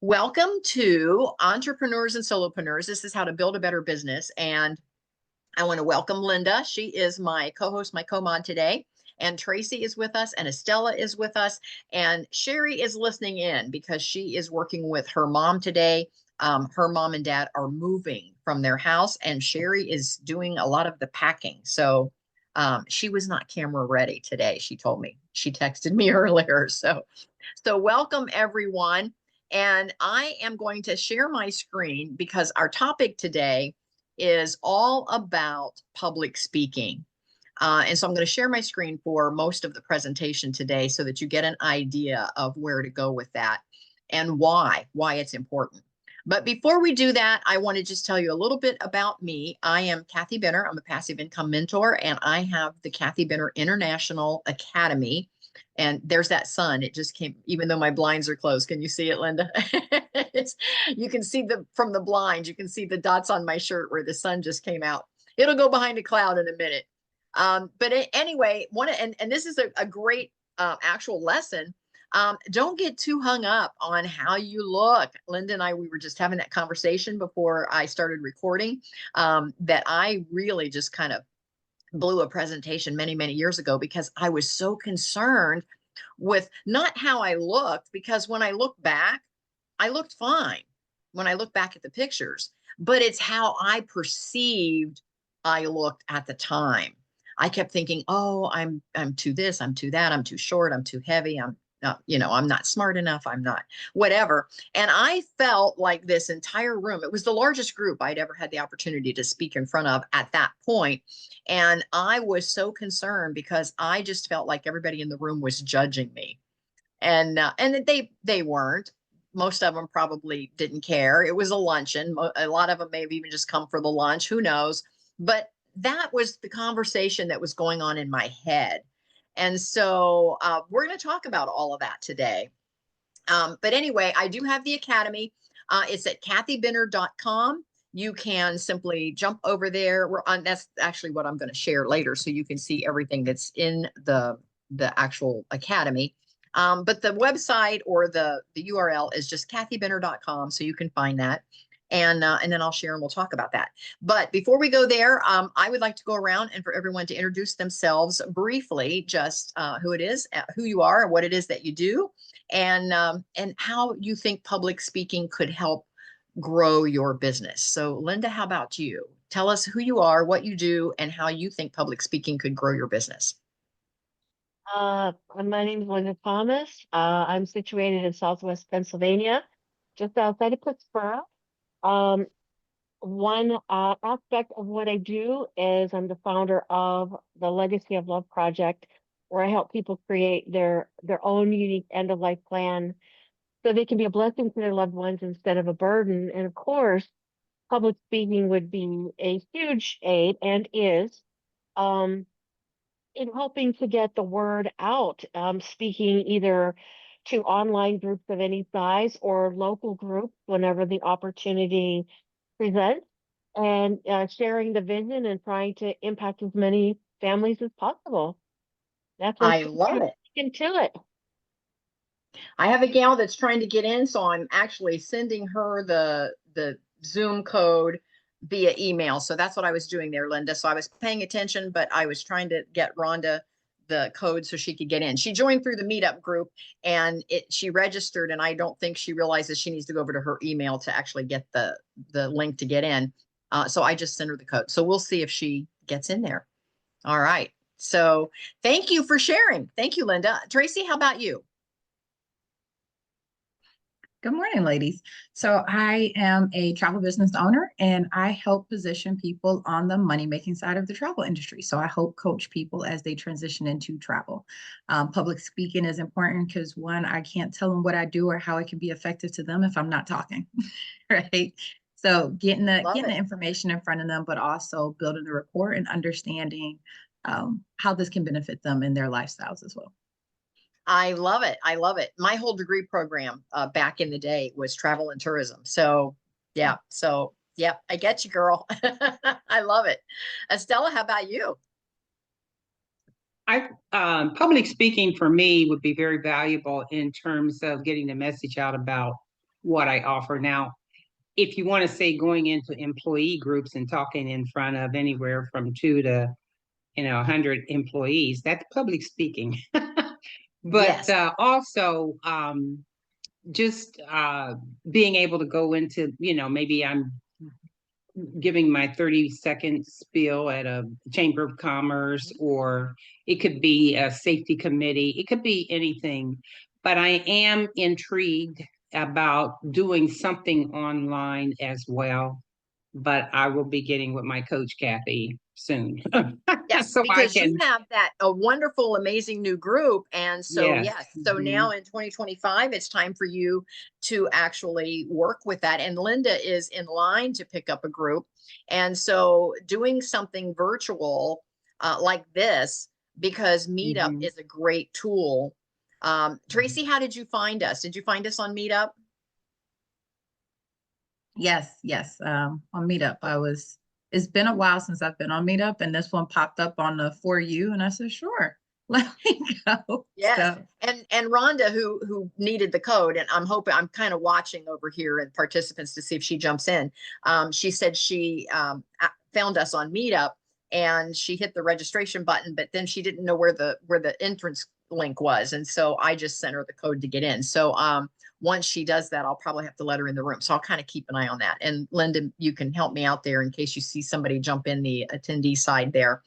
Welcome to Entrepreneurs and Solopreneurs. This is how to build a better business. And I want to welcome Linda. She is my co-host, my co-mod today. And Tracy is with us, and Estella is with us. And Sherry is listening in because she is working with her mom today. Her mom and dad are moving from their house, and Sherry is doing a lot of the packing. So she was not camera ready today. She told me. She texted me earlier. So welcome everyone. And I am going to share my screen because our topic today is all about public speaking. And so I'm going to share my screen for most of the presentation today so that you get an idea of where to go with that and why it's important. But before we do that, I want to just tell you a little bit about me. I am Kathy Benner. I'm a passive income mentor, and I have the Kathy Benner International Academy. And there's that sun. It just came, even though my blinds are closed. Can you see it, Linda? You can see from the blinds, you can see the dots on my shirt where the sun just came out. It'll go behind a cloud in a minute. Anyway, and this is a great actual lesson. Don't get too hung up on how you look. Linda and I, we were just having that conversation before I started recording, that I really just kind of blew a presentation many, many years ago because I was so concerned with not how I looked, because when I look back, I looked fine when I look back at the pictures, but it's how I perceived I looked at the time. I kept thinking, oh, I'm too this, I'm too that, I'm too short, I'm too heavy, I'm not, I'm not smart enough, I'm not whatever. And I felt like this entire room, it was the largest group I'd ever had the opportunity to speak in front of at that point. And I was so concerned because I just felt like everybody in the room was judging me. And they weren't. Most of them probably didn't care. It was a luncheon. A lot of them may have even just come for the lunch. Who knows? But that was the conversation that was going on in my head. And so we're going to talk about all of that today. But anyway, I do have the Academy. It's at kathybenner.com. You can simply jump over there. That's actually what I'm going to share later, so you can see everything that's in the actual Academy. But the website or the URL is just kathybenner.com, so you can find that. And then I'll share and we'll talk about that. But before we go there, I would like to go around and for everyone to introduce themselves briefly, just who it is, who you are, what it is that you do, and how you think public speaking could help grow your business. So Linda, how about you? Tell us who you are, what you do, and how you think public speaking could grow your business. My name is Linda Thomas. I'm situated in Southwest Pennsylvania, just outside of Pittsburgh. Um, one aspect of what I do is I'm the founder of the Legacy of Love project, where I help people create their own unique end of life plan so they can be a blessing to their loved ones instead of a burden. And of course, public speaking would be a huge aid and is. Um, in helping to get the word out, speaking either to online groups of any size or local groups whenever the opportunity presents, and sharing the vision and trying to impact as many families as possible. That's what's I love it. into it. I have a gal that's trying to get in, so I'm actually sending her the Zoom code via email. So that's what I was doing there, Linda. So I was paying attention, but I was trying to get Rhonda the code so she could get in. She joined through the meetup group and she registered, and I don't think she realizes she needs to go over to her email to actually get the link to get in. So I just sent her the code. So we'll see if she gets in there. All right. So thank you for sharing. Thank you, Linda. Tracy, how about you? Good morning, ladies. So I am a travel business owner and I help position people on the money-making side of the travel industry. So I help coach people as they transition into travel. Public speaking is important because one, I can't tell them what I do or how it can be effective to them if I'm not talking, right? So getting the information in front of them, but also building the rapport and understanding how this can benefit them in their lifestyles as well. I love it. I love it. My whole degree program back in the day was travel and tourism. So yeah. So yeah, I get you, girl. I love it. Estella, how about you? Public speaking for me would be very valuable in terms of getting the message out about what I offer. Now, if you want to say going into employee groups and talking in front of anywhere from 2 to 100 employees, that's public speaking. But Yes. also just being able to go into, maybe I'm giving my 30-second spiel at a chamber of commerce, or it could be a safety committee. It could be anything. But I am intrigued about doing something online as well. But I will be getting with my coach, Kathy, soon. Yes, So I because you can, have a wonderful, amazing new group. And so, yes. yes, so now in 2025, it's time for you to actually work with that. And Linda is in line to pick up a group. And so doing something virtual like this, because Meetup Mhm. is a great tool. Tracy, how did you find us? Did you find us on Meetup? Yes, yes. On Meetup, it's been a while since I've been on Meetup, and this one popped up on the For You, and I said, sure, let me go. Yes. So And Rhonda, who needed the code, and I'm kind of watching over here and participants to see if she jumps in. She said she found us on Meetup and she hit the registration button, but then she didn't know where the entrance link was. And so I just sent her the code to get in. So once she does that, I'll probably have to let her in the room. So I'll kind of keep an eye on that. And Linda, you can help me out there in case you see somebody jump in the attendee side there.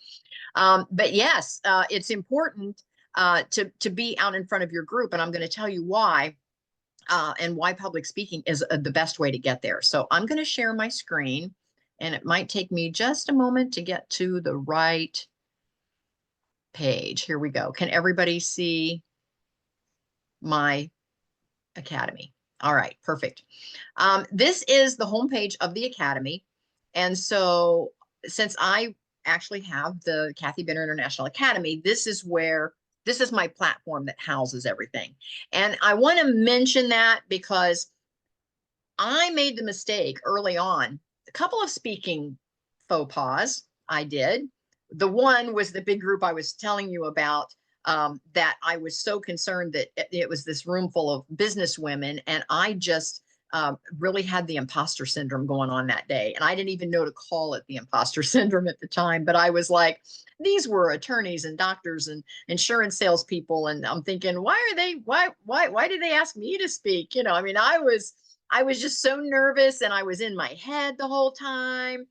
But yes, it's important to be out in front of your group. And I'm going to tell you why and why public speaking is the best way to get there. So I'm going to share my screen, and it might take me just a moment to get to the right page. Here we go. Can everybody see my academy? All right, perfect. This is the homepage of the academy. And so since I actually have the Kathy Benner International Academy, this is my platform that houses everything. And I want to mention that because I made the mistake early on, a couple of speaking faux pas I did. The one was the big group I was telling you about, that I was so concerned that it was this room full of business women, and I just really had the imposter syndrome going on that day. And I didn't even know to call it the imposter syndrome at the time, but I was like, these were attorneys and doctors and insurance salespeople. And I'm thinking, why did they ask me to speak? I mean, I was just so nervous, and I was in my head the whole time,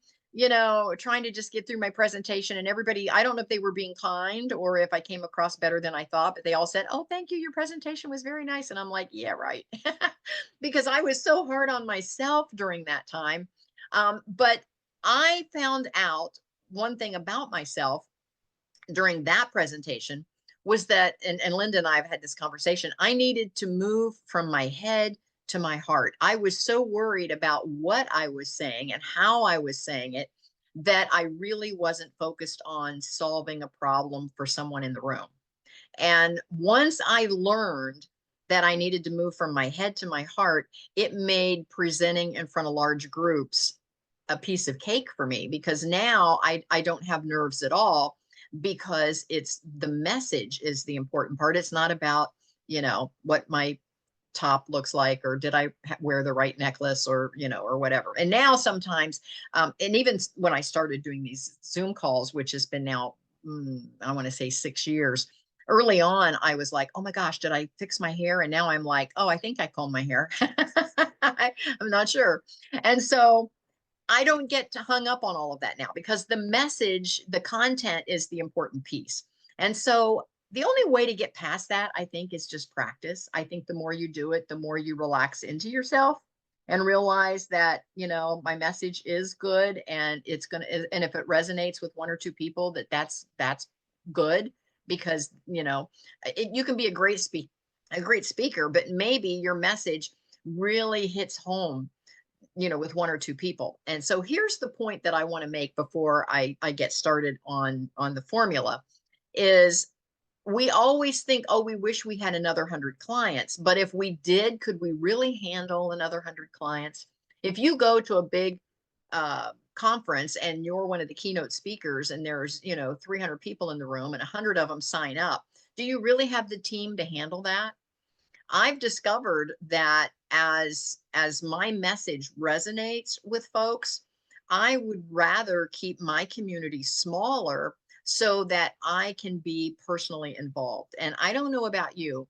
trying to just get through my presentation. And everybody, I don't know if they were being kind or if I came across better than I thought, but they all said, "Oh, thank you. Your presentation was very nice." And I'm like, yeah, right. Because I was so hard on myself during that time. But I found out one thing about myself during that presentation was that, and Linda and I have had this conversation, I needed to move from my head to my heart. I was so worried about what I was saying and how I was saying it that I really wasn't focused on solving a problem for someone in the room. And once I learned that I needed to move from my head to my heart, it made presenting in front of large groups a piece of cake for me, because now I don't have nerves at all, because it's the message is the important part. It's not about, what my top looks like, or did I wear the right necklace, or, or whatever. And now sometimes, and even when I started doing these Zoom calls, which has been now, I want to say 6 years, early on, I was like, oh my gosh, did I fix my hair? And now I'm like, oh, I think I combed my hair. I'm not sure. And so I don't get hung up on all of that now, because the message, the content is the important piece. And so the only way to get past that, I think, is just practice. I think the more you do it, the more you relax into yourself and realize that, my message is good, and it's going to, and if it resonates with one or two people, that's good, because, you can be a great speaker, but maybe your message really hits home, with one or two people. And so here's the point that I want to make before I get started on the formula is, we always think, oh, we wish we had another 100 clients. But if we did, could we really handle another 100 clients? If you go to a big conference and you're one of the keynote speakers, and there's, 300 people in the room and 100 of them sign up, do you really have the team to handle that? I've discovered that as my message resonates with folks, I would rather keep my community smaller so that I can be personally involved. And I don't know about you,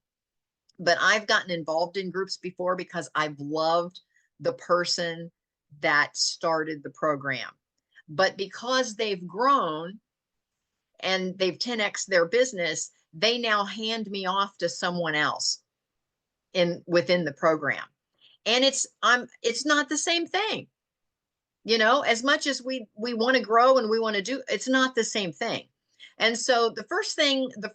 but I've gotten involved in groups before because I've loved the person that started the program. But because they've grown and they've 10x their business, they now hand me off to someone else within the program. And it's not the same thing. You know, as much as we want to grow and we want to do, it's not the same thing. And so the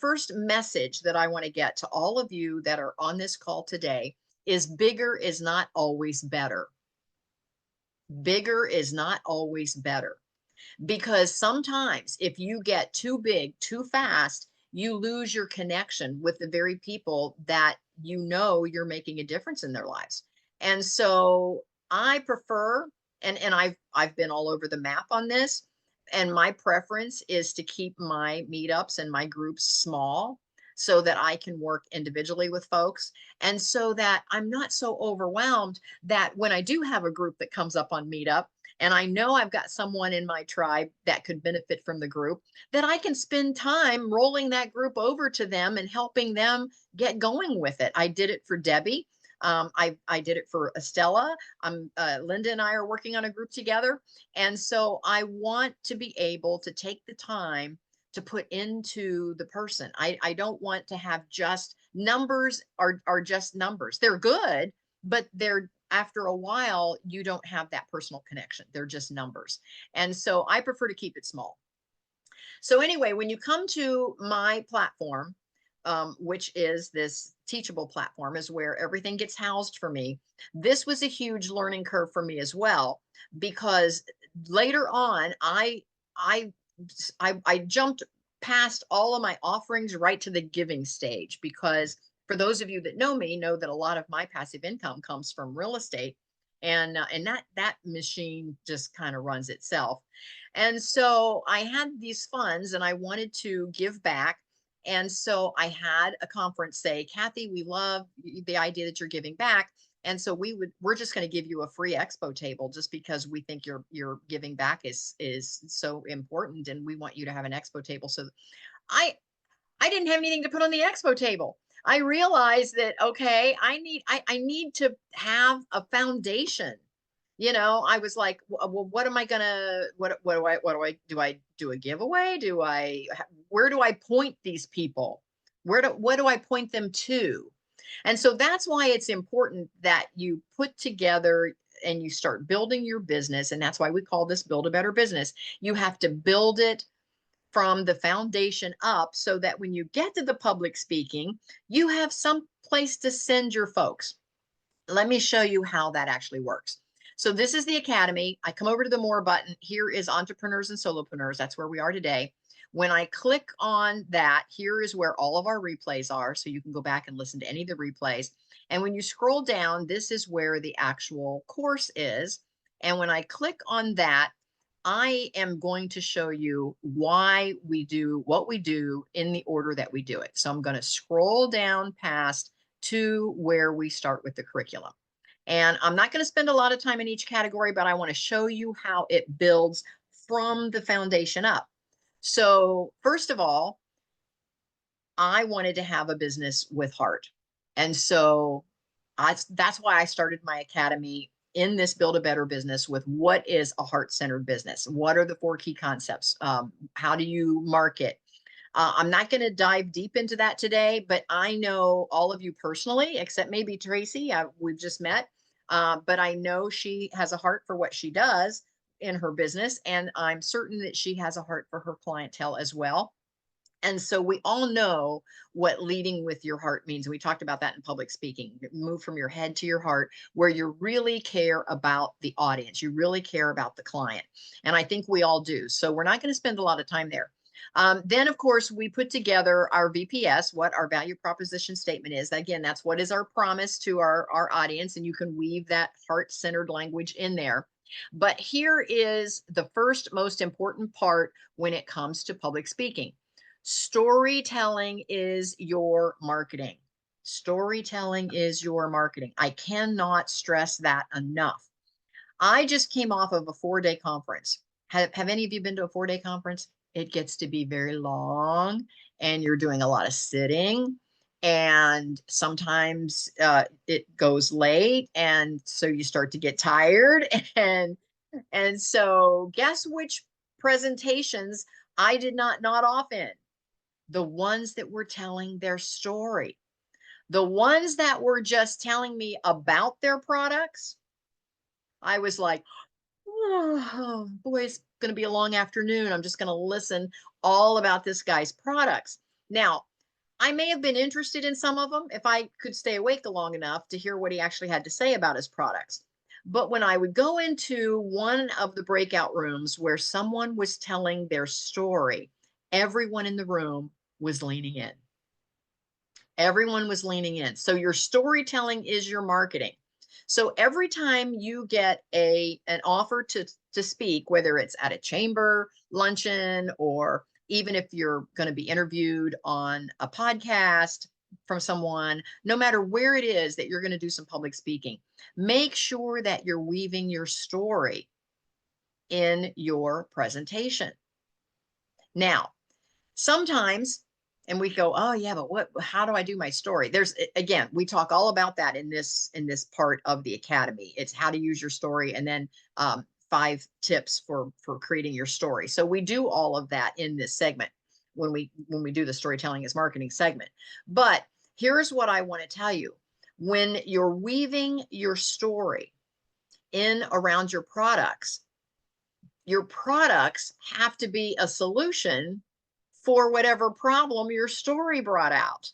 first message that I want to get to all of you that are on this call today is bigger is not always better. Bigger is not always better, because sometimes if you get too big too fast, you lose your connection with the very people that you know you're making a difference in their lives. And so I prefer, and I've been all over the map on this, and my preference is to keep my meetups and my groups small so that I can work individually with folks, and so that I'm not so overwhelmed that when I do have a group that comes up on meetup and I know I've got someone in my tribe that could benefit from the group, that I can spend time rolling that group over to them and helping them get going with it. I did it for Debbie. I did it for Estella. Linda and I are working on a group together. And so I want to be able to take the time to put into the person. I don't want to have just numbers are just numbers. They're good, but they're, after a while, you don't have that personal connection. They're just numbers. And so I prefer to keep it small. So anyway, when you come to my platform, which is this teachable platform, is where everything gets housed for me. This was a huge learning curve for me as well, because later on, I jumped past all of my offerings right to the giving stage, because for those of you that know me, know that a lot of my passive income comes from real estate, and that machine just kind of runs itself. And so I had these funds and I wanted to give back. And so I had a conference say, Kathy, we love the idea that you're giving back. And so we're just going to give you a free expo table just because we think your giving back is so important, and we want you to have an expo table. So I didn't have anything to put on the expo table. I realized that, okay, I need to have a foundation. You know, I was like, well, what am I gonna, what do I do a giveaway? Where do I point these people? What do I point them to? And so that's why it's important that you put together and you start building your business. And that's why we call this Build a Better Business. You have to build it from the foundation up so that when you get to the public speaking, you have some place to send your folks. Let me show you how that actually works. So this is the Academy. I come over to the More button. Here is Entrepreneurs and Solopreneurs. That's where we are today. When I click on that, here is where all of our replays are. So you can go back and listen to any of the replays. And when you scroll down, this is where the actual course is. And when I click on that, I am going to show you why we do what we do in the order that we do it. So I'm going to scroll down past to where we start with the curriculum. And I'm not going to spend a lot of time in each category, but I want to show you how it builds from the foundation up. So first of all, I wanted to have a business with heart. And so that's why I started my academy in this Build a Better Business with what is a heart-centered business? What are the 4 key concepts? How do you market? I'm not going to dive deep into that today, but I know all of you personally, except maybe Tracy, we've just met, but I know she has a heart for what she does in her business, and I'm certain that she has a heart for her clientele as well. And so we all know what leading with your heart means. And we talked about that in public speaking. Move from your head to your heart, where you really care about the audience. You really care about the client. And I think we all do. So we're not going to spend a lot of time there. Then, of course, we put together our VPS, what our value proposition statement is. Again, that's what is our promise to our audience. And you can weave that heart-centered language in there. But here is the first most important part when it comes to public speaking. Storytelling is your marketing. Storytelling is your marketing. I cannot stress that enough. I just came off of a 4-day conference. Have any of you been to a 4-day conference? It gets to be very long and you're doing a lot of sitting, and sometimes it goes late, and so you start to get tired. And so guess which presentations I did not nod off in? The ones that were telling their story. The ones that were just telling me about their products, I was like, oh boy, it's going to be a long afternoon. I'm just going to listen all about this guy's products. Now, I may have been interested in some of them if I could stay awake long enough to hear what he actually had to say about his products. But when I would go into one of the breakout rooms where someone was telling their story, everyone in the room was leaning in. Everyone was leaning in. So your storytelling is your marketing. So every time you get an offer to speak, whether it's at a chamber luncheon, or even if you're going to be interviewed on a podcast from someone, no matter where it is that you're going to do some public speaking, make sure that you're weaving your story in your presentation. Now, sometimes, and we go, oh yeah, but how do I do my story? There's, again, we talk all about that in this part of the academy. It's how to use your story, and then 5 tips for creating your story. So we do all of that in this segment when we do the storytelling as marketing segment. But here's what I want to tell you. When you're weaving your story in around your products have to be a solution for whatever problem your story brought out.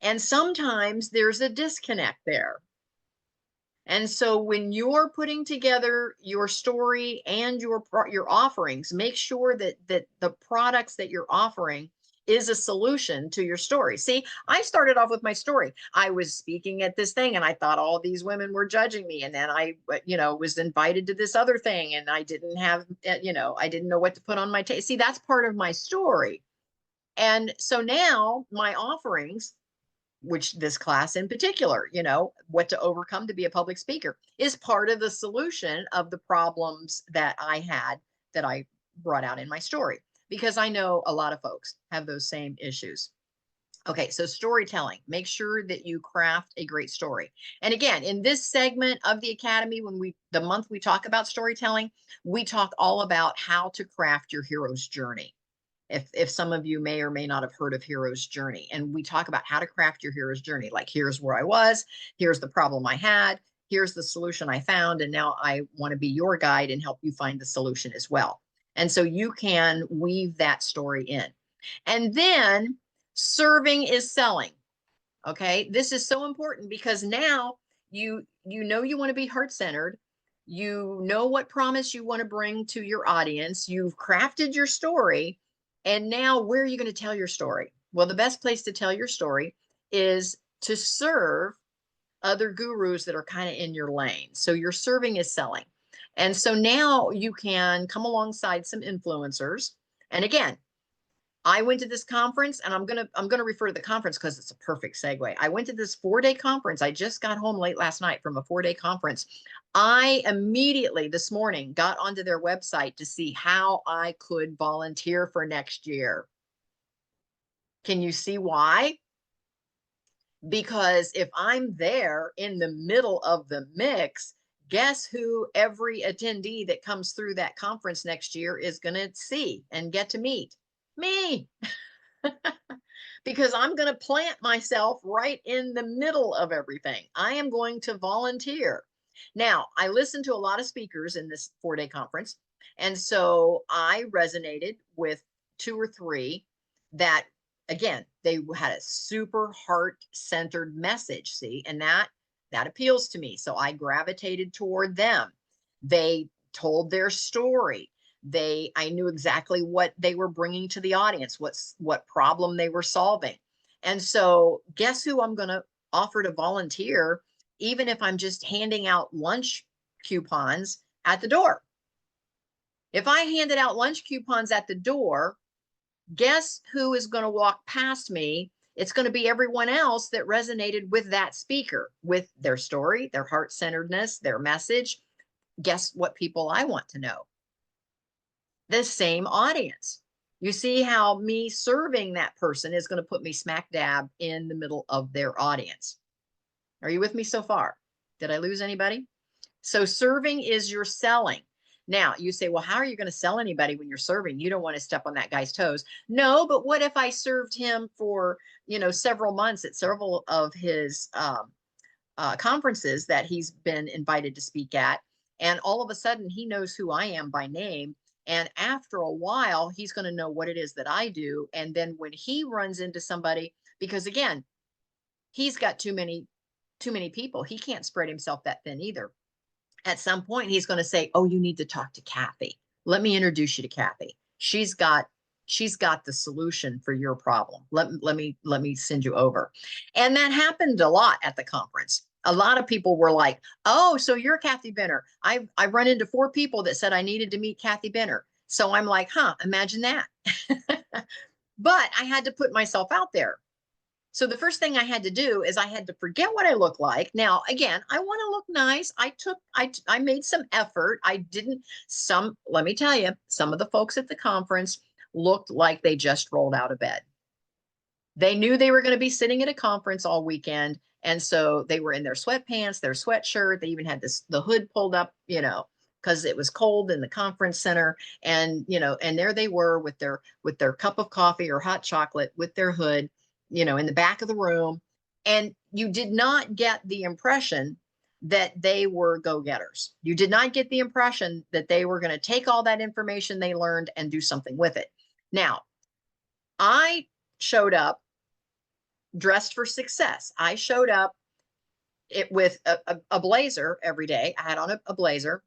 And sometimes there's a disconnect there. And so when you're putting together your story and your offerings, make sure that the products that you're offering is a solution to your story. See, I started off with my story. I was speaking at this thing and I thought all these women were judging me. And then I, was invited to this other thing and I didn't have, I didn't know what to put on my table. See, that's part of my story. And so now my offerings, which this class in particular, what to overcome to be a public speaker, is part of the solution of the problems that I had, that I brought out in my story, because I know a lot of folks have those same issues. Okay, so storytelling, make sure that you craft a great story. And again, in this segment of the academy, the month we talk about storytelling, we talk all about how to craft your hero's journey. If some of you may or may not have heard of hero's journey, and we talk about how to craft your hero's journey, like here's where I was, here's the problem I had, here's the solution I found, and now I want to be your guide and help you find the solution as well. And so you can weave that story in. And then serving is selling. Okay, this is so important because now you want to be heart-centered. You know what promise you want to bring to your audience. You've crafted your story. And now where are you going to tell your story? Well, the best place to tell your story is to serve other gurus that are kind of in your lane. So your serving is selling. And so now you can come alongside some influencers. And again, I went to this conference, and I'm gonna refer to the conference because it's a perfect segue. I went to this 4-day conference. I just got home late last night from a 4-day conference. I immediately this morning got onto their website to see how I could volunteer for next year. Can you see why? Because if I'm there in the middle of the mix, guess who every attendee that comes through that conference next year is going to see and get to meet? Me. Because I'm going to plant myself right in the middle of everything. I am going to volunteer. Now, I listened to a lot of speakers in this 4-day conference, and so I resonated with 2 or 3 that, again, they had a super heart-centered message, see, and that appeals to me. So I gravitated toward them. They told their story. I knew exactly what they were bringing to the audience, what problem they were solving. And so guess who I'm going to offer to volunteer, even if I'm just handing out lunch coupons at the door. If I handed out lunch coupons at the door, guess who is going to walk past me It's going to be everyone else that resonated with that speaker, with their story, their heart-centeredness, their message. Guess what people I want to know? The same audience. You see how me serving that person is going to put me smack dab in the middle of their audience. Are you with me so far? Did I lose anybody? So serving is your selling. Now you say, well, how are you going to sell anybody when you're serving? You don't want to step on that guy's toes. No, but what if I served him for, several months at several of his conferences that he's been invited to speak at, and all of a sudden he knows who I am by name. And after a while, he's going to know what it is that I do. And then when he runs into somebody, because again, he's got too many people, he can't spread himself that thin either. At some point, he's going to say, oh, you need to talk to Kathy. Let me introduce you to Kathy. She's got the solution for your problem. Let me send you over. And that happened a lot at the conference. A lot of people were like, oh, so you're Kathy Benner. I run into 4 people that said I needed to meet Kathy Benner. So I'm like, imagine that. But I had to put myself out there. So the first thing I had to do is I had to forget what I look like. Now, again, I want to look nice. I made some effort. Let me tell you, some of the folks at the conference looked like they just rolled out of bed. They knew they were going to be sitting at a conference all weekend. And so they were in their sweatpants, their sweatshirt. They even had the hood pulled up, because it was cold in the conference center. And, and there they were with their cup of coffee or hot chocolate with their hood, in the back of the room. And you did not get the impression that they were go-getters. You did not get the impression that they were going to take all that information they learned and do something with it. Now, I showed up dressed for success. I showed up with a blazer every day. I had on a blazer,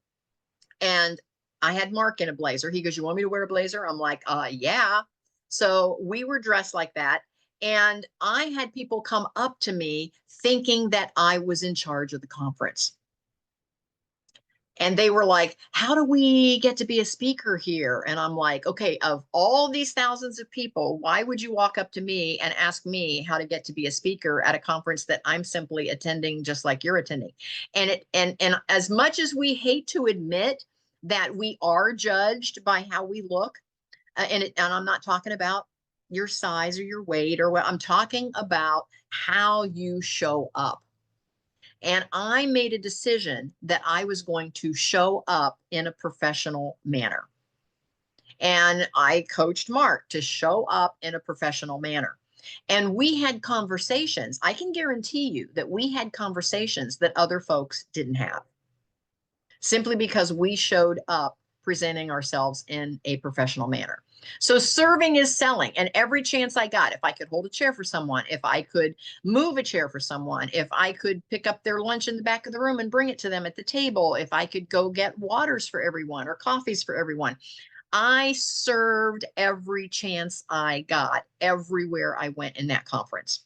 and I had Mark in a blazer. He goes, you want me to wear a blazer? I'm like, yeah. So we were dressed like that. And I had people come up to me thinking that I was in charge of the conference. And they were like, how do we get to be a speaker here? And I'm like, okay, of all these thousands of people, why would you walk up to me and ask me how to get to be a speaker at a conference that I'm simply attending just like you're attending? And as much as we hate to admit that we are judged by how we look, and I'm not talking about your size or your weight or what, I'm talking about how you show up. And I made a decision that I was going to show up in a professional manner. And I coached Mark to show up in a professional manner. And we had conversations. I can guarantee you that we had conversations that other folks didn't have, simply because we showed up presenting ourselves in a professional manner. So serving is selling. And every chance I got, if I could hold a chair for someone, if I could move a chair for someone, if I could pick up their lunch in the back of the room and bring it to them at the table, if I could go get waters for everyone or coffees for everyone, I served every chance I got everywhere I went in that conference.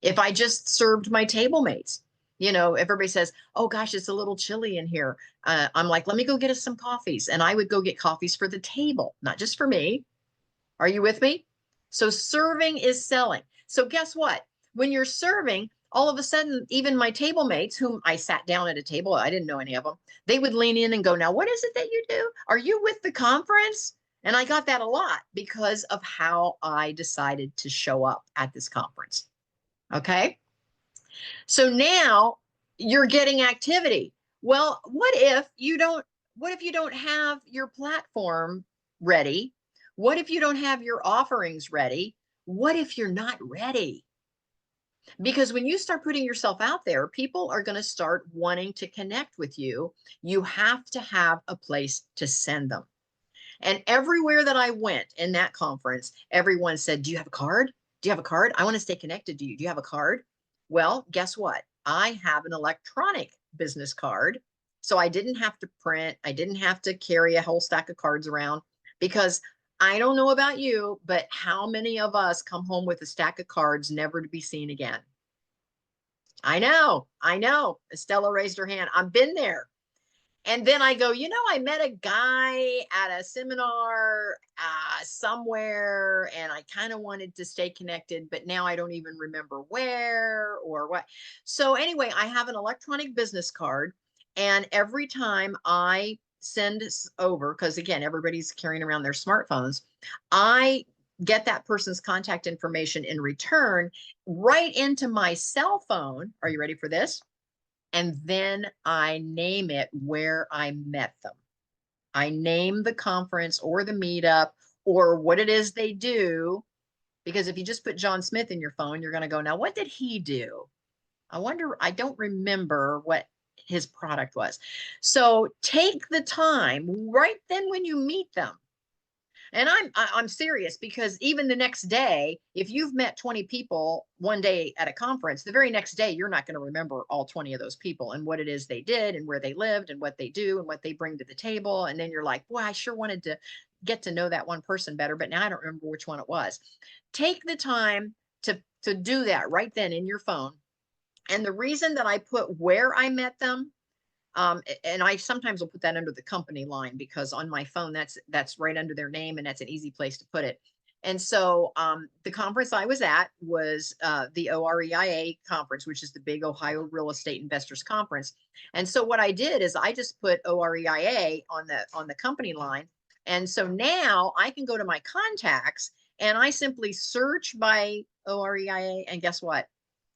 If I just served my table mates, everybody says, oh gosh, it's a little chilly in here. I'm like, let me go get us some coffees. And I would go get coffees for the table, not just for me. Are you with me? So serving is selling. So guess what? When you're serving, all of a sudden, even my table mates, whom I sat down at a table, I didn't know any of them, they would lean in and go, now, what is it that you do? Are you with the conference? And I got that a lot because of how I decided to show up at this conference. Okay. So now you're getting activity. Well, what if you don't have your platform ready? What if you don't have your offerings ready? What if you're not ready? Because when you start putting yourself out there, people are going to start wanting to connect with you. You have to have a place to send them. And everywhere that I went in that conference, everyone said, do you have a card? Do you have a card? I want to stay connected to you. Do you have a card? Well, guess what? I have an electronic business card. So I didn't have to print. I didn't have to carry a whole stack of cards around, because I don't know about you, but how many of us come home with a stack of cards never to be seen again? I know. Estella raised her hand. I've been there. And then I go, I met a guy at a seminar somewhere, and I kind of wanted to stay connected, but now I don't even remember where or what. So anyway, I have an electronic business card, and every time I send over, because again, everybody's carrying around their smartphones, I get that person's contact information in return right into my cell phone. Are you ready for this? And then I name it where I met them. I name the conference or the meetup or what it is they do. Because if you just put John Smith in your phone, you're going to go, now, what did he do? I don't remember what his product was. So take the time right then when you meet them. And I'm serious, because even the next day, if you've met 20 people one day at a conference, the very next day, you're not going to remember all 20 of those people and what it is they did and where they lived and what they do and what they bring to the table. And then you're like, boy, I sure wanted to get to know that one person better, but now I don't remember which one it was. Take the time to do that right then in your phone. And the reason that I put where I met them, and I sometimes will put that under the company line, because on my phone, that's right under their name, and that's an easy place to put it. And so the conference I was at was the OREIA conference, which is the big Ohio Real Estate Investors Conference. And so what I did is I just put OREIA on the company line. And so now I can go to my contacts and I simply search by OREIA, and guess what?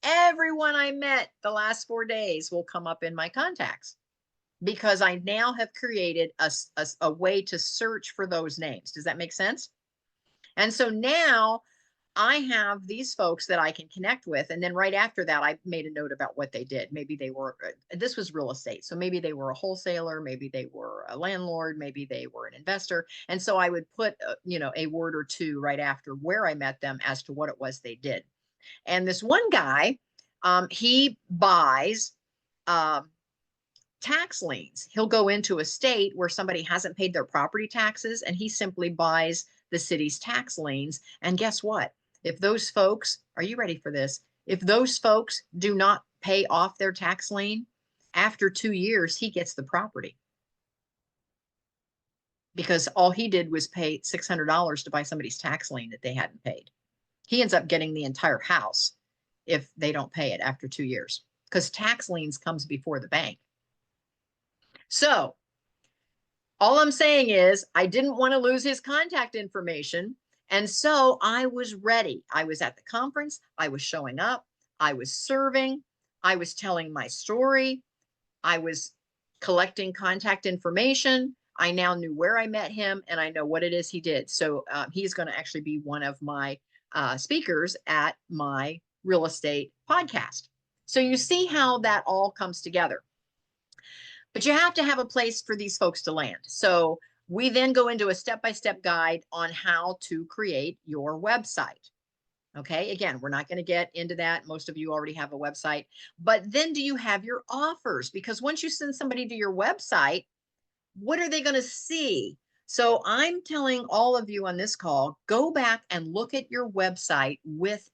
Everyone I met the last 4 days will come up in my contacts, because I now have created a way to search for those names. Does that make sense? And so now I have these folks that I can connect with. And then right after that, I made a note about what they did. Maybe they were, this was real estate. So maybe they were a wholesaler, maybe they were a landlord, maybe they were an investor. And so I would put, a word or two right after where I met them as to what it was they did. And this one guy, he buys, tax liens. He'll go into a state where somebody hasn't paid their property taxes, and he simply buys the city's tax liens. And guess what? If those folks, are you ready for this? If those folks do not pay off their tax lien, after 2 years, he gets the property, because all he did was pay $600 to buy somebody's tax lien that they hadn't paid. He ends up getting the entire house if they don't pay it after 2 years, because tax liens comes before the bank. So all I'm saying is I didn't want to lose his contact information. And so I was ready. I was at the conference. I was showing up. I was serving. I was telling my story. I was collecting contact information. I now knew where I met him, and I know what it is he did. So he's going to actually be one of my speakers at my real estate podcast. So you see how that all comes together. But you have to have a place for these folks to land. So we then go into a step-by-step guide on how to create your website. Okay, again, we're not going to get into that. Most of you already have a website. But then do you have your offers? Because once you send somebody to your website, what are they going to see? So I'm telling all of you on this call, go back and look at your website with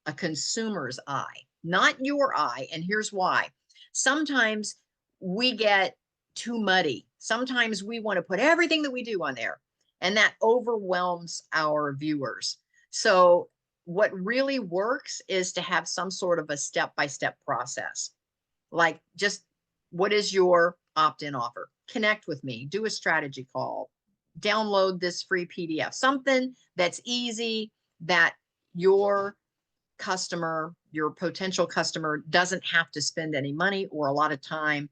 a consumer's eye, not your eye. And here's why. Sometimes we get too muddy. Sometimes we want to put everything that we do on there, and that overwhelms our viewers. So what really works is to have some sort of a step-by-step process. Like, just what is your opt-in offer? Connect with me, do a strategy call, download this free PDF, something that's easy, that your customer, your potential customer, doesn't have to spend any money or a lot of time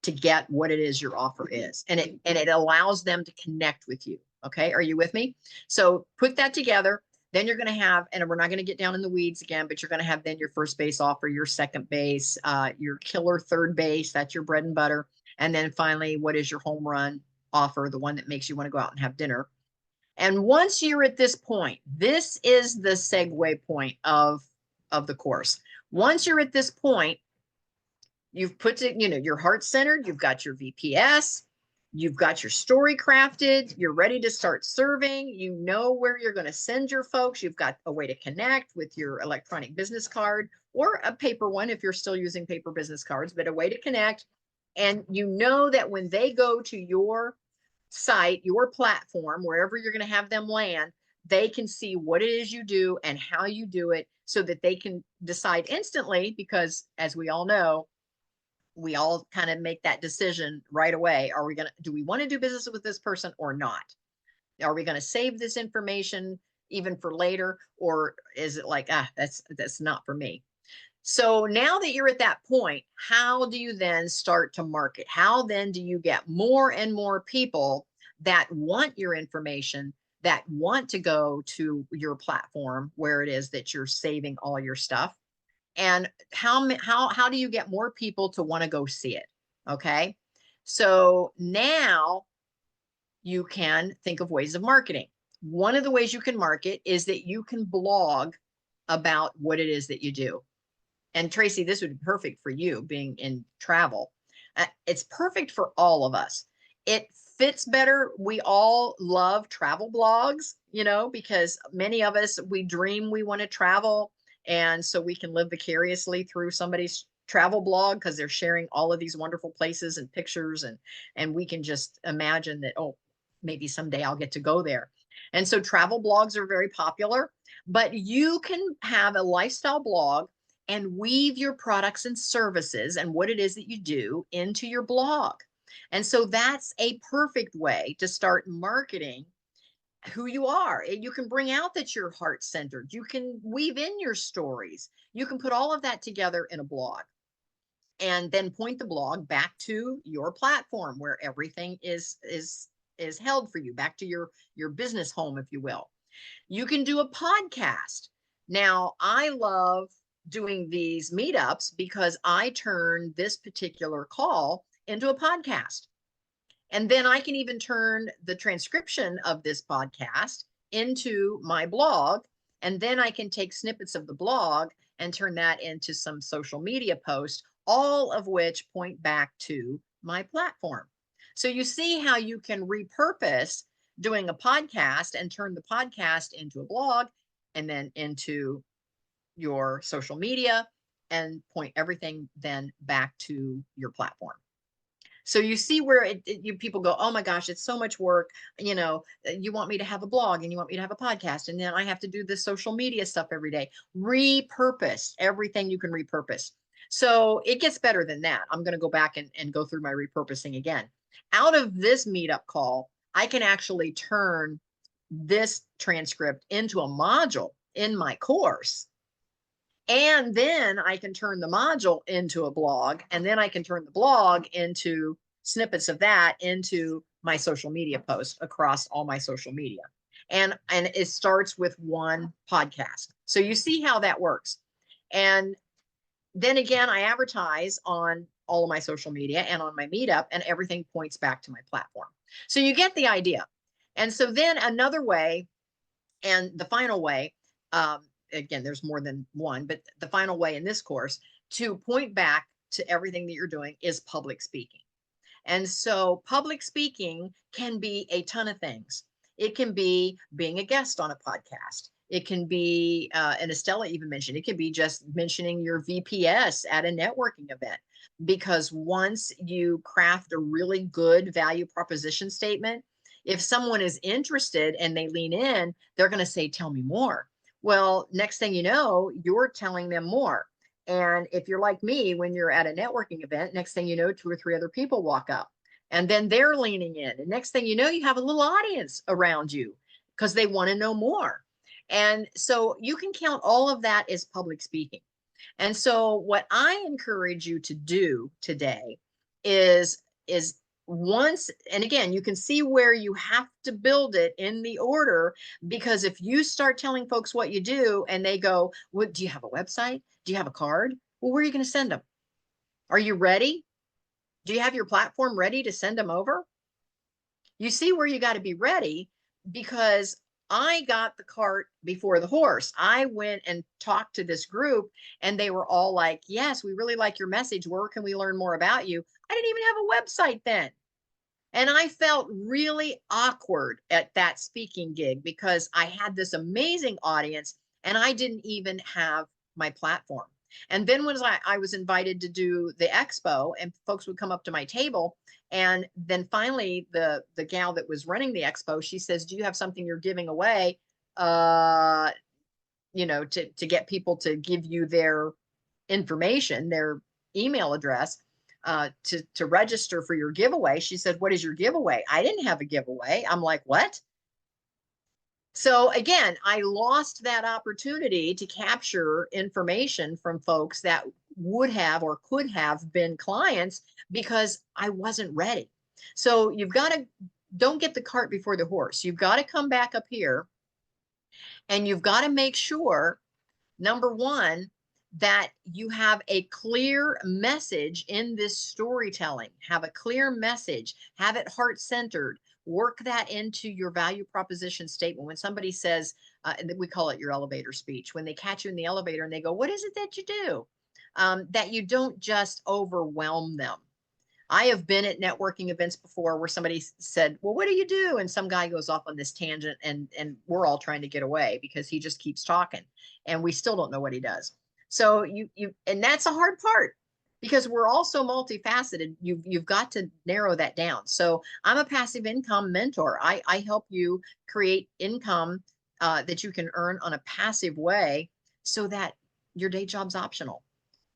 to get what it is your offer is. And it allows them to connect with you. Okay. Are you with me? So put that together. Then you're going to have, and we're not going to get down in the weeds again, but you're going to have then your first base offer, your second base, your killer third base. That's your bread and butter. And then finally, what is your home run offer? The one that makes you want to go out and have dinner. And once you're at this point, this is the segue point of the course. Once you're at this point, you've put it, you're heart centered, you've got your VPS, you've got your story crafted, you're ready to start serving, you know where you're going to send your folks, you've got a way to connect with your electronic business card or a paper one if you're still using paper business cards, but a way to connect. And you know that when they go to your site, your platform, wherever you're going to have them land, they can see what it is you do and how you do it so that they can decide instantly, because as we all know, we all kind of make that decision right away. Do we want to do business with this person or not? Are we going to save this information even for later? Or is it like, that's not for me? So now that you're at that point, how do you then start to market? How then do you get more and more people that want your information, that want to go to your platform where it is that you're saving all your stuff? And how do you get more people to want to go see it? Okay. So now you can think of ways of marketing. One of the ways you can market is that you can blog about what it is that you do. And Tracy, this would be perfect for you being in travel. It's perfect for all of us. It fits better. We all love travel blogs, because many of us, we dream we want to travel. And so we can live vicariously through somebody's travel blog because they're sharing all of these wonderful places and pictures. And we can just imagine that, oh, maybe someday I'll get to go there. And so travel blogs are very popular, but you can have a lifestyle blog and weave your products and services and what it is that you do into your blog. And so that's a perfect way to start marketing who you are. And you can bring out that you're heart-centered. You can weave in your stories. You can put all of that together in a blog and then point the blog back to your platform where everything is held for you, back to your business home, if you will. You can do a podcast. Now, I love doing these meetups because I turn this particular call into a podcast. And then I can even turn the transcription of this podcast into my blog. And then I can take snippets of the blog and turn that into some social media post, all of which point back to my platform. So you see how you can repurpose doing a podcast and turn the podcast into a blog and then into your social media and point everything then back to your platform. So you see where people go, oh my gosh, it's so much work. You want me to have a blog and you want me to have a podcast. And then I have to do this social media stuff every day. Repurpose everything you can repurpose. So it gets better than that. I'm going to go back and go through my repurposing again. Out of this meetup call, I can actually turn this transcript into a module in my course. And then I can turn the module into a blog, and then I can turn the blog into snippets of that into my social media post across all my social media. And it starts with one podcast. So you see how that works. And then again, I advertise on all of my social media and on my meetup, and everything points back to my platform. So you get the idea. And so then another way, and the final way, again, there's more than one, but the final way in this course to point back to everything that you're doing is public speaking. And so public speaking can be a ton of things. It can be being a guest on a podcast. It can be, and Estella even mentioned, it can be just mentioning your VPS at a networking event. Because once you craft a really good value proposition statement, if someone is interested and they lean in, they're going to say, tell me more. Well, next thing you know, you're telling them more. And if you're like me, when you're at a networking event, next thing you know, 2 or 3 other people walk up and then they're leaning in. And next thing you know, you have a little audience around you because they want to know more. And so you can count all of that as public speaking. And so what I encourage you to do today is once, and again, you can see where you have to build it in the order, because if you start telling folks what you do and they go, what, do you have a website? Do you have a card? Well, where are you going to send them? Are you ready? Do you have your platform ready to send them over? You see where you got to be ready, because I got the cart before the horse. I went and talked to this group and they were all like, yes, we really like your message. Where can we learn more about you? I didn't even have a website then. And I felt really awkward at that speaking gig because I had this amazing audience and I didn't even have my platform. And then when I was invited to do the expo, and folks would come up to my table, and then finally the gal that was running the expo, she says, "Do you have something you're giving away, you know, to get people to give you their information, their email address, to register for your giveaway?" She said, "What is your giveaway?" I didn't have a giveaway. I'm like, "What?" So again, I lost that opportunity to capture information from folks that would have or could have been clients because I wasn't ready. So you've got to, don't get the cart before the horse. You've got to come back up here, and you've got to make sure, number one, that you have a clear message in this storytelling. Have a clear message, have it heart-centered. Work that into your value proposition statement. When somebody says, we call it your elevator speech, when they catch you in the elevator and they go, "What is it that you do?" That you don't just overwhelm them. I have been at networking events before where somebody said, "Well, what do you do?" And some guy goes off on this tangent, and we're all trying to get away because he just keeps talking, and we still don't know what he does. So and that's a hard part, because we're all so multifaceted. You've got to narrow that down. So I'm a passive income mentor. I help you create income that you can earn on a passive way so that your day job's optional.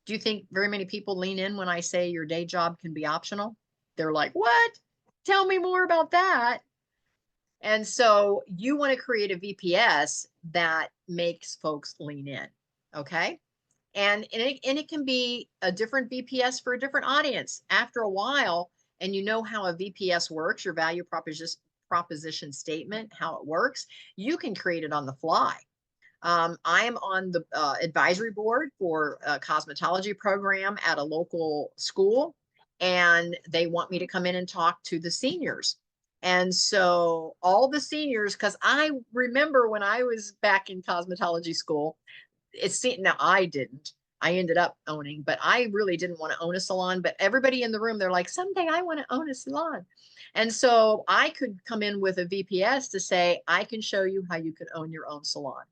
Do you think very many people lean in when I say your day job can be optional? They're like, "What? Tell me more about that." And so you want to create a VPS that makes folks lean in. Okay. And it can be a different VPS for a different audience. After a while, and you know how a VPS works, your value proposition statement, how it works, you can create it on the fly. I am on the advisory board for a cosmetology program at a local school, and they want me to come in and talk to the seniors. And so all the seniors, because I remember when I was back in cosmetology school, now I didn't. I ended up owning, but I really didn't want to own a salon. But everybody in the room, they're like, "Someday I want to own a salon." And so I could come in with a VPS to say, "I can show you how you could own your own salon."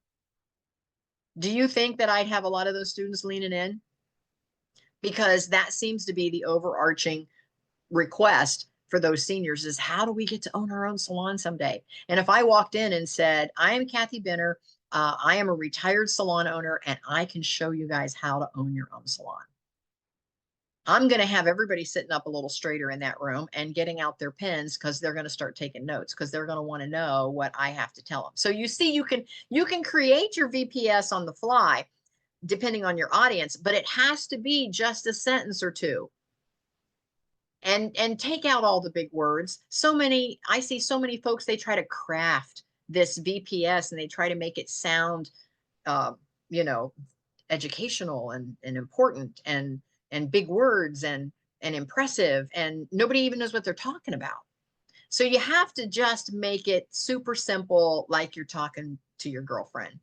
Do you think that I'd have a lot of those students leaning in? Because that seems to be the overarching request for those seniors is, how do we get to own our own salon someday? And if I walked in and said, "I am Kathy Benner, I am a retired salon owner, and I can show you guys how to own your own salon," I'm going to have everybody sitting up a little straighter in that room and getting out their pens, because they're going to start taking notes, because they're going to want to know what I have to tell them. So you see, you can create your VPS on the fly depending on your audience, but it has to be just a sentence or two. And take out all the big words. I see so many folks, they try to craft this VPS and they try to make it sound, you know, educational and important and big words and impressive, and nobody even knows what they're talking about. So you have to just make it super simple, like you're talking to your girlfriend.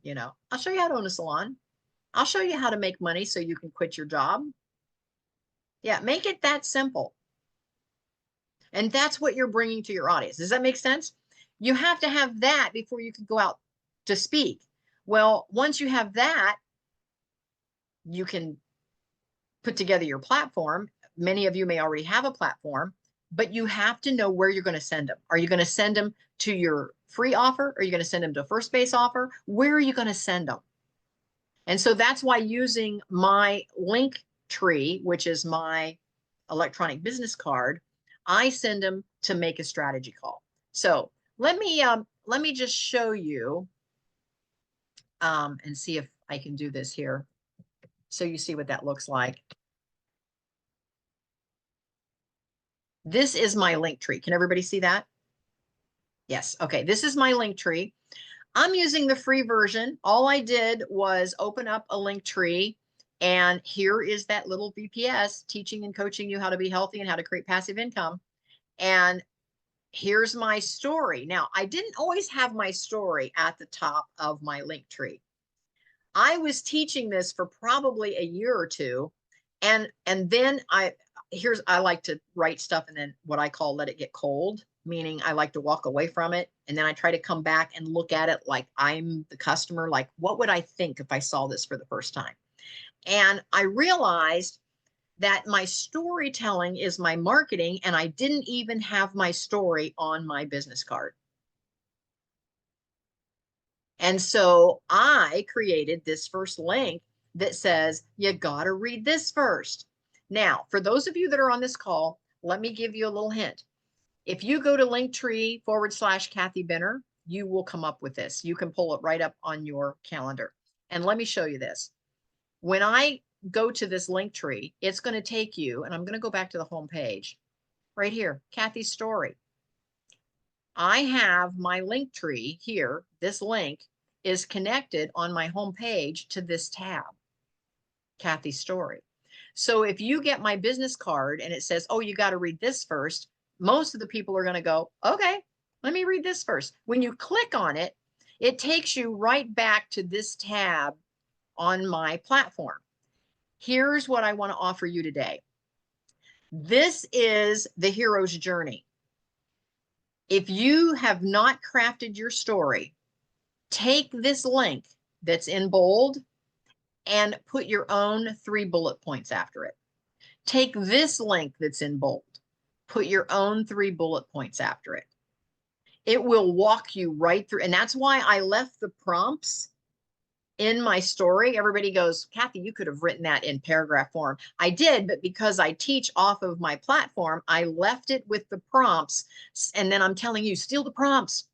"I'll show you how to own a salon. I'll show you how to make money so you can quit your job." Yeah, make it that simple. And that's what you're bringing to your audience. Does that make sense? You have to have that before you can go out to speak. Well, once you have that, you can put together your platform. Many of you may already have a platform, but you have to know where you're going to send them. Are you going to send them to your free offer? Are you going to send them to a first base offer? Where are you going to send them? And so that's why using my link tree, which is my electronic business card, I send them to make a strategy call. So let me just show you and see if I can do this here, so you see what that looks like. This is my link tree. Can everybody see that? Yes. Okay. This is my link tree. I'm using the free version. All I did was open up a link tree, and here is that little VPS, teaching and coaching you how to be healthy and how to create passive income. And here's my story. Now, I didn't always have my story at the top of my link tree. I was teaching this for probably a year or two. And then I like to write stuff and then what I call let it get cold, meaning I like to walk away from it. And then I try to come back and look at it like I'm the customer. Like, what would I think if I saw this for the first time? And I realized that my storytelling is my marketing, and I didn't even have my story on my business card. And so I created this first link that says, you got to read this first. Now, for those of you that are on this call, let me give you a little hint. If you go to Linktree/Kathy Benner, you will come up with this. You can pull it right up on your calendar. And let me show you this. When I go to this Linktree, it's going to take you, and I'm going to go back to the home page right here, Kathy's story. I have my Linktree here. This link is connected on my home page to this tab, Kathy's story. So if you get my business card and it says, oh, you got to read this first, most of the people are going to go, okay, let me read this first. When you click on it, it takes you right back to this tab on my platform. Here's what I want to offer you today. This is the hero's journey. If you have not crafted your story, take this link that's in bold and put your own 3 bullet points after it. Take this link that's in bold, put your own 3 bullet points after it. It will walk you right through. And that's why I left the prompts in my story. Everybody goes, Kathy, you could have written that in paragraph form. I did, but because I teach off of my platform, I left it with the prompts. And then I'm telling you, steal the prompts.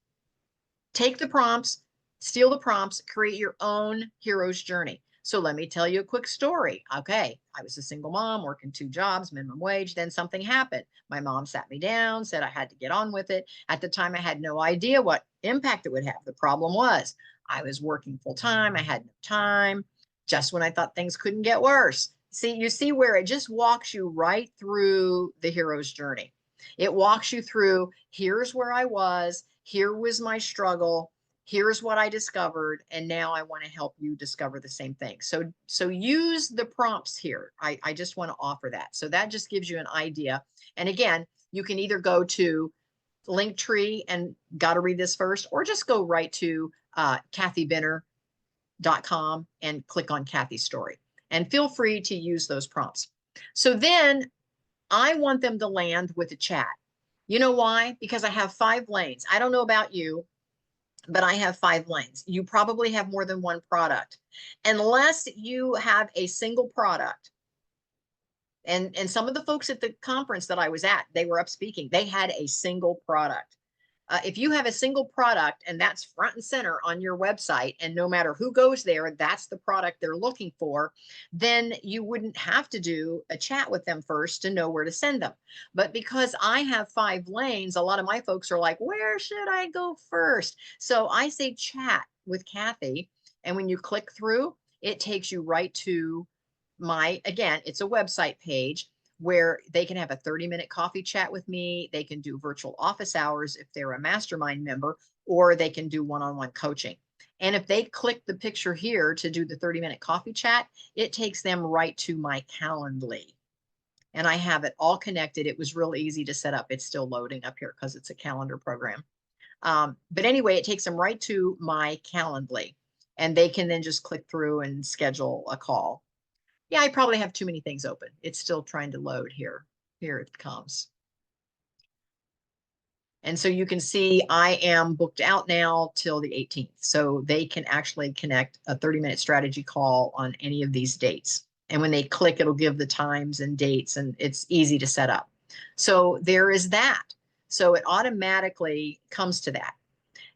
Take the prompts, steal the prompts, create your own hero's journey. So let me tell you a quick story. Okay, I was a single mom working 2 jobs, minimum wage. Then something happened. My mom sat me down, said I had to get on with it. At the time, I had no idea what impact it would have. The problem was I was working full time. I had no time, just when I thought things couldn't get worse. See, you see where it just walks you right through the hero's journey. It walks you through, here's where I was, here was my struggle, here's what I discovered, and now I want to help you discover the same thing. So use the prompts here. I just want to offer that. So that just gives you an idea. And again, you can either go to Linktree and got to read this first, or just go right to kathybenner.com and click on Kathy's story. And feel free to use those prompts. So then I want them to land with a chat. You know why? Because I have 5 lanes. I don't know about you, but I have 5 lanes. You probably have more than one product. Unless you have a single product. And some of the folks at the conference that I was at, they were up speaking. They had a single product. If you have a single product and that's front and center on your website, and no matter who goes there, that's the product they're looking for, then you wouldn't have to do a chat with them first to know where to send them. But because I have 5 lanes, a lot of my folks are like, where should I go first? So I say chat with Kathy. And when you click through, it takes you right to my, again, it's a website page where they can have a 30-minute coffee chat with me. They can do virtual office hours if they're a mastermind member, or they can do one-on-one coaching. And if they click the picture here to do the 30-minute coffee chat, it takes them right to my Calendly. And I have it all connected. It was real easy to set up. It's still loading up here because it's a calendar program. But anyway, it takes them right to my Calendly, and they can then just click through and schedule a call. Yeah, I probably have too many things open. It's still trying to load here. Here it comes. And so you can see I am booked out now till the 18th. So they can actually connect a 30-minute strategy call on any of these dates. And when they click, it'll give the times and dates, and it's easy to set up. So there is that. So it automatically comes to that.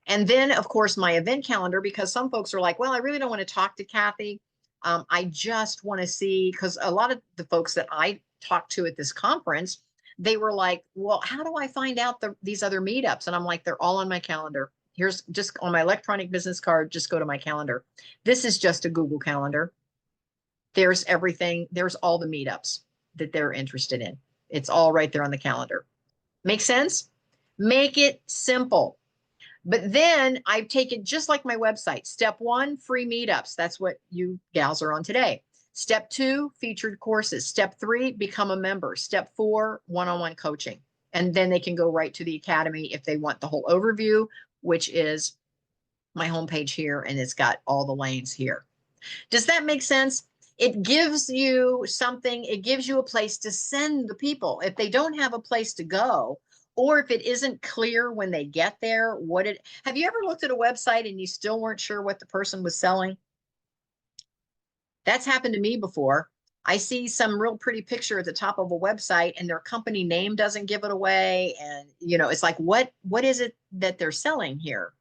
And then, of course, my event calendar, because some folks are like, well, I really don't want to talk to Kathy. I just want to see, because a lot of the folks that I talked to at this conference, they were like, well, how do I find out these other meetups? And I'm like, they're all on my calendar. Here's just on my electronic business card, just go to my calendar. This is just a Google Calendar. There's everything. There's all the meetups that they're interested in. It's all right there on the calendar. Make sense? Make it simple. But then I take it just like my website. Step 1, free meetups. That's what you gals are on today. Step 2, featured courses. Step 3, become a member. Step 4, one-on-one coaching. And then they can go right to the academy if they want the whole overview, which is my homepage here, and it's got all the lanes here. Does that make sense? It gives you something, it gives you a place to send the people. If they don't have a place to go, or if it isn't clear when they get there, have you ever looked at a website and you still weren't sure what the person was selling? That's happened to me before. I see some real pretty picture at the top of a website and their company name doesn't give it away. And, it's like, what is it that they're selling here?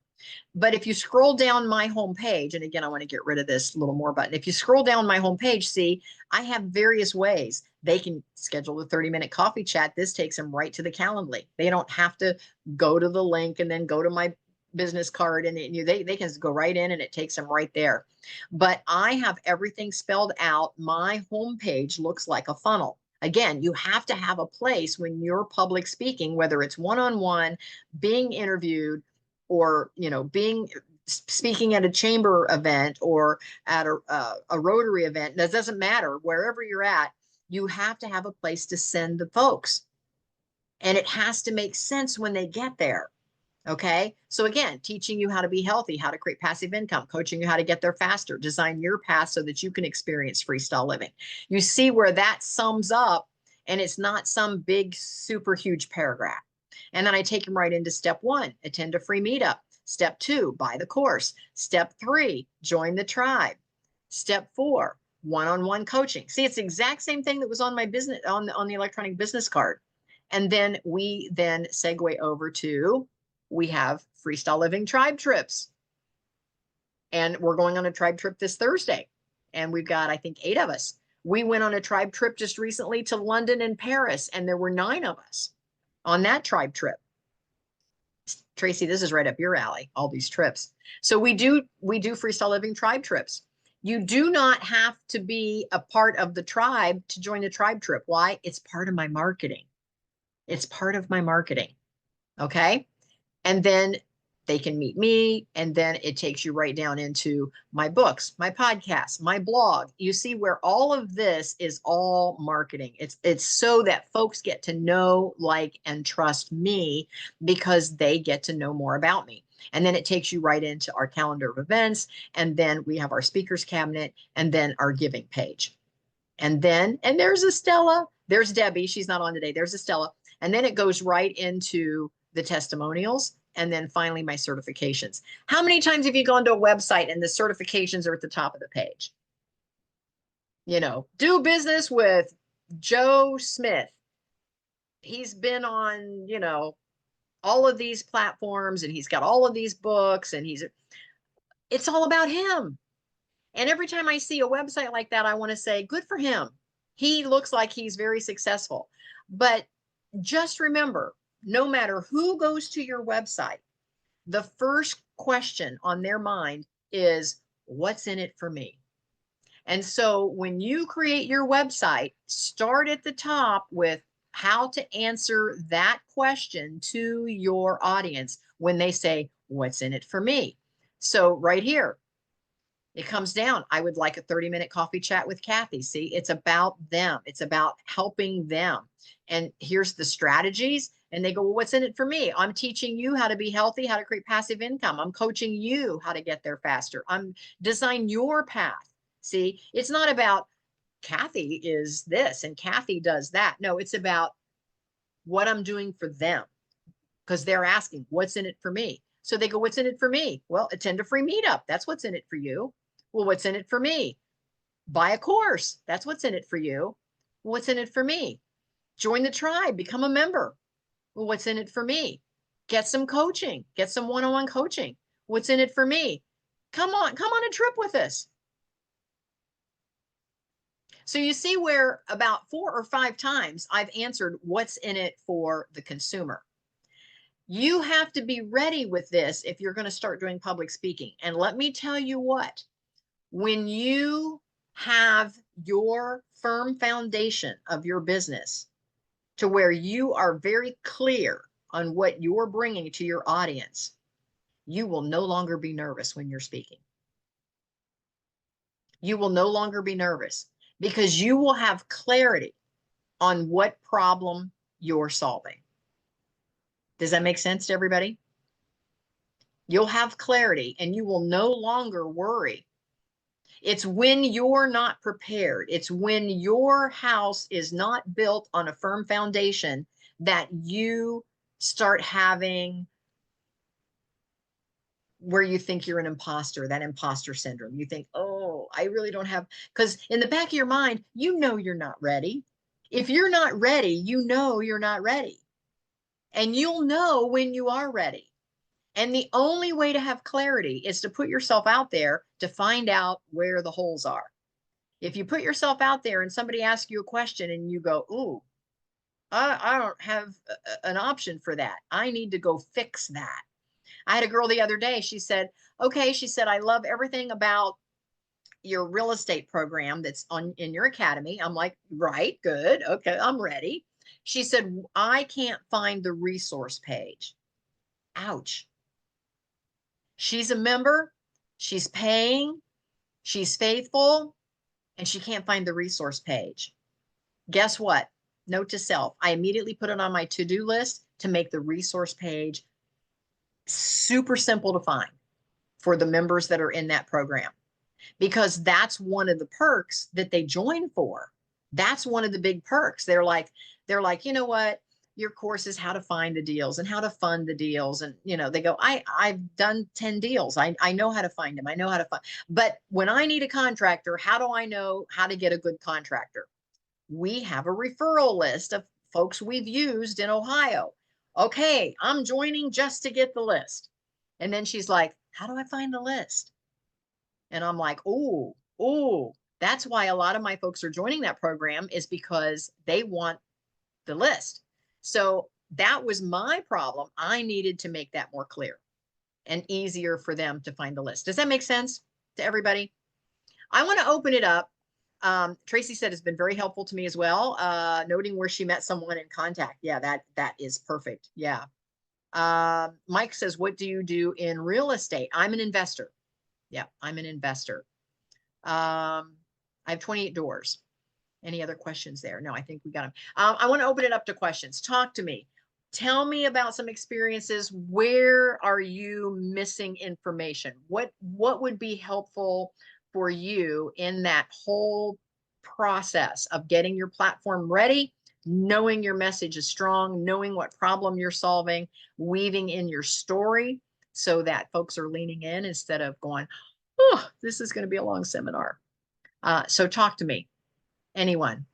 But if you scroll down my homepage, and again, I want to get rid of this little more button. If you scroll down my homepage, see, I have various ways they can schedule a 30-minute coffee chat. This takes them right to the Calendly. They don't have to go to the link and then go to my business card, and they can go right in and it takes them right there. But I have everything spelled out. My homepage looks like a funnel. Again, you have to have a place when you're public speaking, whether it's one-on-one, being interviewed, or speaking at a chamber event or at a Rotary event. That doesn't matter. Wherever you're at, you have to have a place to send the folks, and it has to make sense when they get there. Okay. So again, teaching you how to be healthy, how to create passive income, coaching you how to get there faster, design your path so that you can experience freestyle living. You see where that sums up, and it's not some big, super huge paragraph. And then I take them right into step 1, attend a free meetup. Step 2, buy the course. Step 3, join the tribe. Step 4, one-on-one coaching. See, it's the exact same thing that was on my business, on the electronic business card. And then we segue over to, we have freestyle living tribe trips. And we're going on a tribe trip this Thursday. And we've got, I think, 8 of us. We went on a tribe trip just recently to London and Paris, and there were 9 of us on that tribe trip. Tracy, this is right up your alley, all these trips. So we do freestyle living tribe trips. You do not have to be a part of the tribe to join the tribe trip. Why? It's part of my marketing. It's part of my marketing. Okay. And then they can meet me, and then it takes you right down into my books, my podcasts, my blog. You see where all of this is all marketing. It's so that folks get to know, like, and trust me because they get to know more about me. And then it takes you right into our calendar of events. And then we have our speakers cabinet, and then our giving page. And there's Estella. There's Debbie. She's not on today. There's Estella. And then it goes right into the testimonials. And then finally, my certifications. How many times have you gone to a website and the certifications are at the top of the page? Do business with Joe Smith. He's been on, all of these platforms, and he's got all of these books, and it's all about him. And every time I see a website like that, I want to say, good for him. He looks like he's very successful. But just remember, no matter who goes to your website, the first question on their mind is, what's in it for me? And so when you create your website, start at the top with how to answer that question to your audience when they say, what's in it for me? So right here, it comes down. I would like a 30-minute coffee chat with Kathy. See, it's about them. It's about helping them. And here's the strategies. And they go, well, what's in it for me? I'm teaching you how to be healthy, how to create passive income. I'm coaching you how to get there faster. I'm design your path. See, it's not about Kathy is this and Kathy does that. No, it's about what I'm doing for them, because they're asking, what's in it for me? So they go, what's in it for me? Well, attend a free meetup. That's what's in it for you. Well, what's in it for me? Buy a course. That's what's in it for you. What's in it for me? Join the tribe, become a member. Well, what's in it for me? Get some coaching, get some one-on-one coaching. What's in it for me? Come on a trip with us. So you see where about 4 or 5 times I've answered what's in it for the consumer. You have to be ready with this if you're going to start doing public speaking. And let me tell you what, when you have your firm foundation of your business to where you are very clear on what you're bringing to your audience, you will no longer be nervous when you're speaking. You will no longer be nervous because you will have clarity on what problem you're solving. Does that make sense to everybody? You'll have clarity and you will no longer worry. It's when you're not prepared. It's when your house is not built on a firm foundation that you start having where you think you're an imposter, that imposter syndrome. You think, oh, I really don't have, because in the back of your mind, you know you're not ready. If you're not ready, you know you're not ready. And you'll know when you are ready. And the only way to have clarity is to put yourself out there to find out where the holes are. If you put yourself out there and somebody asks you a question and you go, ooh, I don't have an option for that. I need to go fix that. I had a girl the other day. She said, okay, she said, I love everything about your real estate program that's on in your academy. I'm like, right, good. Okay, I'm ready. She said, I can't find the resource page. Ouch. She's a member, she's paying, she's faithful, and she can't find the resource page. Guess what? Note to self, I immediately put it on my to-do list to make the resource page super simple to find for the members that are in that program, because that's one of the perks that they join for. That's one of the big perks. They're like, you know what? Your course is how to find the deals and how to fund the deals. And, you know, they go, I've done 10 deals. I know how to find them. I know how to find, but when I need a contractor, how do I know how to get a good contractor? We have a referral list of folks we've used in Ohio. Okay, I'm joining just to get the list. And then she's like, how do I find the list? And I'm like, oh, that's why a lot of my folks are joining that program, is because they want the list. So that was my problem. I needed to make that more clear and easier for them to find the list. Does that make sense to everybody? I want to open it up. Tracy said it's been very helpful to me as well. Noting where she met someone in contact. Yeah, that is perfect. Yeah. Mike says, what do you do in real estate? I'm an investor. Yeah, I'm an investor. I have 28 doors. Any other questions there? No, I think we got them. I want to open it up to questions. Talk to me. Tell me about some experiences. Where are you missing information? What would be helpful for you in that whole process of getting your platform ready, knowing your message is strong, knowing what problem you're solving, weaving in your story so that folks are leaning in instead of going, oh, this is going to be a long seminar. So talk to me. Anyone?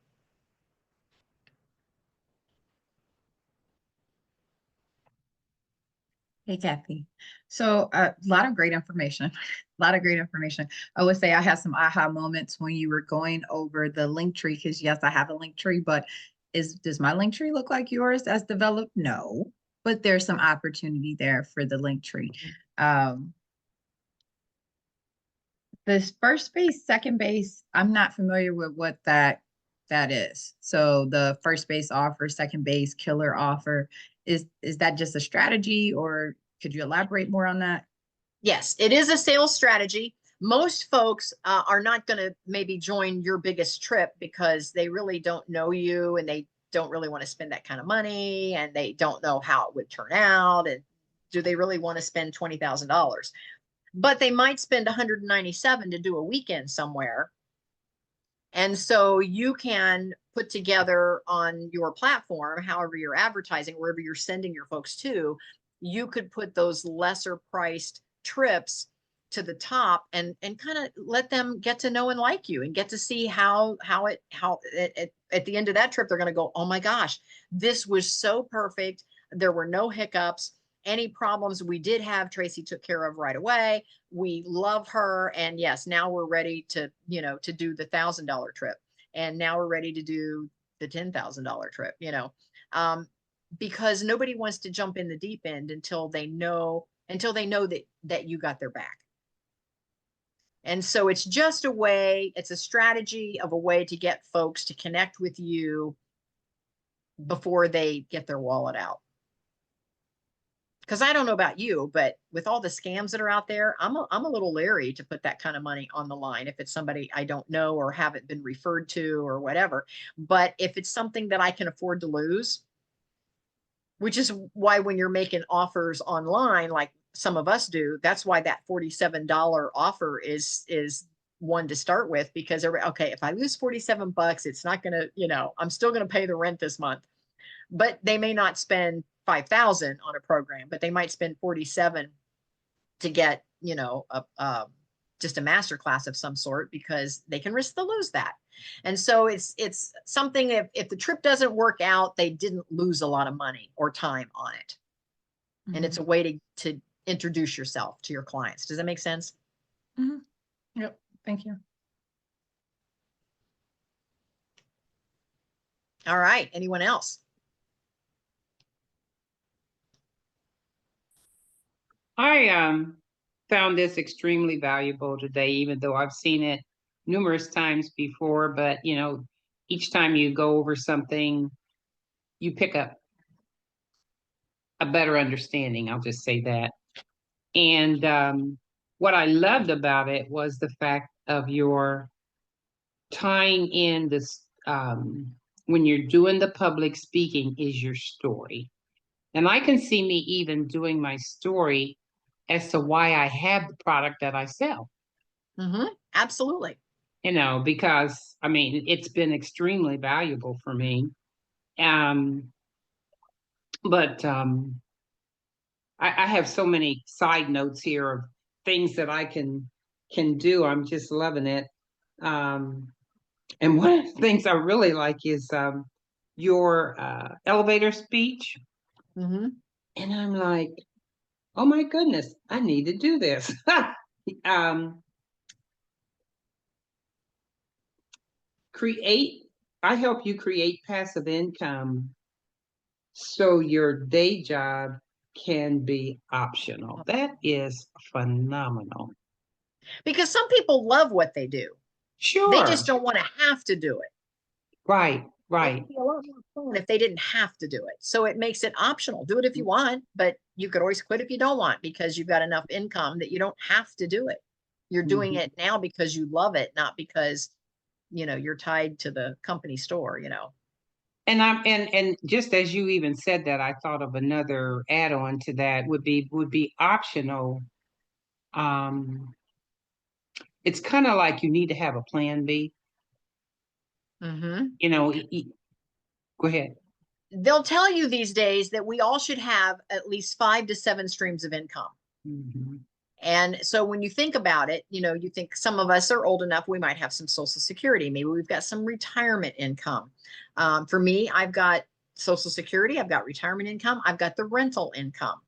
Hey, Kathy. So a lot of great information, a lot of great information. I would say I had some aha moments when you were going over the link tree, because yes, I have a link tree, but does my link tree look like yours that's developed? No, but there's some opportunity there for the link tree. This first base, second base, I'm not familiar with what that is. So the first base offer, second base killer offer, is that just a strategy, or could you elaborate more on that? Yes, it is a sales strategy. Most folks are not going to maybe join your biggest trip because they really don't know you and they don't really want to spend that kind of money and they don't know how it would turn out. And do they really want to spend $20,000? But they might spend $197 to do a weekend somewhere. And so you can put together on your platform, however you're advertising, wherever you're sending your folks to, you could put those lesser priced trips to the top and kind of let them get to know and like you and get to see how at the end of that trip, they're going to go, oh my gosh, this was so perfect. There were no hiccups. Any problems we did have, Tracy took care of right away. We love her. And yes, now we're ready to, to do the $1,000 trip. And now we're ready to do the $10,000 trip, because nobody wants to jump in the deep end until they know that you got their back. And so it's just a way, it's a strategy of a way to get folks to connect with you before they get their wallet out. Because I don't know about you, but with all the scams that are out there, I'm a little leery to put that kind of money on the line if it's somebody I don't know or haven't been referred to or whatever. But if it's something that I can afford to lose, which is why when you're making offers online, like some of us do, that's why that $47 offer is one to start with, because okay, if I lose $47, it's not going to, I'm still going to pay the rent this month. But they may not spend 5,000 on a program, but they might spend 47 to get, just a master class of some sort, because they can risk to lose that. And so it's something, if the trip doesn't work out, they didn't lose a lot of money or time on it. And it's a way to introduce yourself to your clients. Does that make sense? Yep. Thank you. All right. Anyone else? I found this extremely valuable today, even though I've seen it numerous times before. But each time you go over something, you pick up a better understanding. I'll just say that. And what I loved about it was the fact of your tying in this, when you're doing the public speaking, is your story. And I can see me even doing my story as to why I have the product that I sell. Absolutely. Because it's been extremely valuable for me. But I have so many side notes here of things that I can do. I'm just loving it. And one of the things I really like is your elevator speech. And I'm like, oh my goodness, I need to do this. I help you create passive income so your day job can be optional. That is phenomenal. Because some people love what they do. Sure. They just don't want to have to do it. Right. It'd be a lot more fun if they didn't have to do it. So it makes it optional. Do it if you want, but you could always quit if you don't want, because you've got enough income that you don't have to do it. You're doing it now because you love it, not because, you're tied to the company store, And just as you even said that, I thought of another add-on to that would be optional. It's kind of like you need to have a plan B. Go ahead. They'll tell you these days that we all should have at least 5 to 7 streams of income. And so when you think about it, you think some of us are old enough, we might have some Social Security. Maybe we've got some retirement income. For me, I've got Social Security, I've got retirement income, I've got the rental income.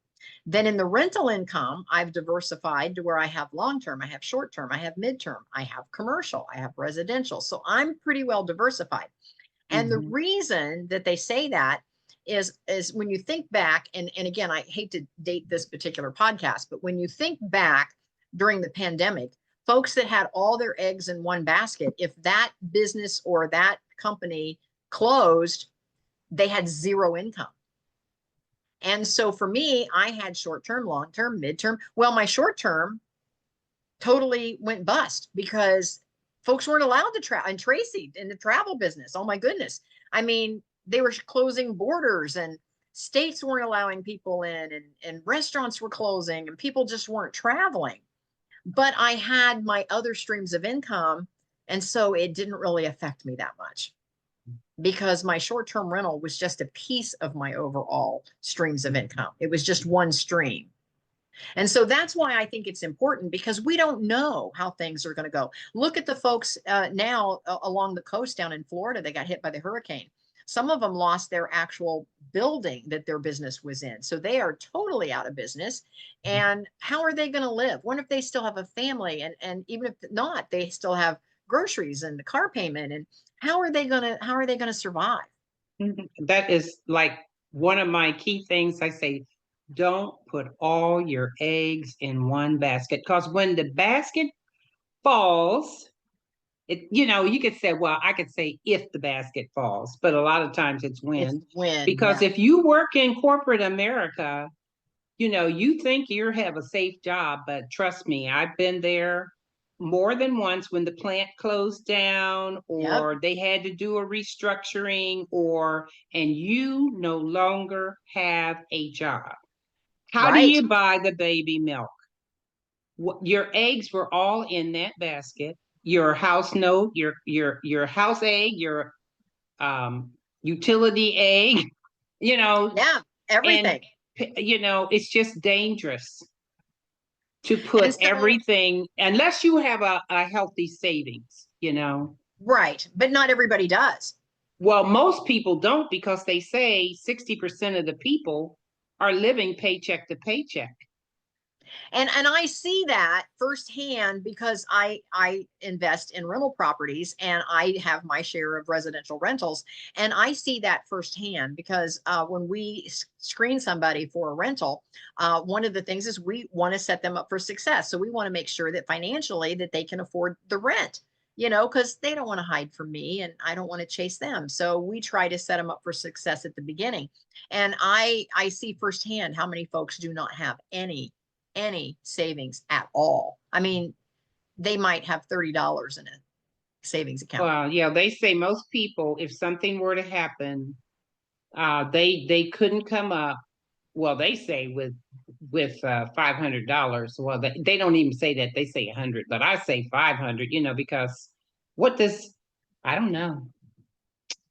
Then in the rental income, I've diversified to where I have long-term, I have short-term, I have midterm, I have commercial, I have residential. So I'm pretty well diversified. And the reason that they say that is when you think back, and again, I hate to date this particular podcast, but when you think back during the pandemic, folks that had all their eggs in one basket, if that business or that company closed, they had zero income. And so for me, I had short-term, long-term, midterm. Well, my short-term totally went bust because folks weren't allowed to travel. And Tracy in the travel business, oh my goodness. They were closing borders and states weren't allowing people in, and restaurants were closing and people just weren't traveling. But I had my other streams of income. And so it didn't really affect me that much because my short-term rental was just a piece of my overall streams of income. It was just one stream. And so that's why I think it's important, because we don't know how things are going to go. Look at the folks now along the coast down in Florida. They got hit by the hurricane. Some of them lost their actual building that their business was in. So they are totally out of business. And how are they going to live? What if they still have a family? And even if not, they still have groceries and the car payment. And how are they going to survive? That is like one of my key things. I say, don't put all your eggs in one basket, because when the basket falls, you could say, well, I could say if the basket falls, but a lot of times it's when. Because if you work in corporate America, you think you have a safe job, but trust me, I've been there more than once when the plant closed down or they had to do a restructuring and you no longer have a job. How do you buy the baby milk? Your eggs were all in that basket. your house note, your house egg, your utility egg, you know, Yeah, and everything. you know, it's just dangerous to And put so, everything unless you have a healthy savings, you know. right, but not everybody does. Well, most people don't because they say 60% of the people are living paycheck to paycheck. And I see that firsthand because I invest in rental properties and I have my share of residential rentals, and I see that firsthand because when we screen somebody for a rental, one of the things is we want to set them up for success. So we want to make sure that financially that they can afford the rent, you know, because they don't want to hide from me and I don't want to chase them. So we try to set them up for success at the beginning. And I see firsthand how many folks do not have any savings at all. I mean, they might have $30 in a savings account. Well, yeah, they say most people, if something were to happen, they couldn't come up. Well, they say with $500. Well, they don't even say that. They say 100, but I say 500. You know, because what does I don't know.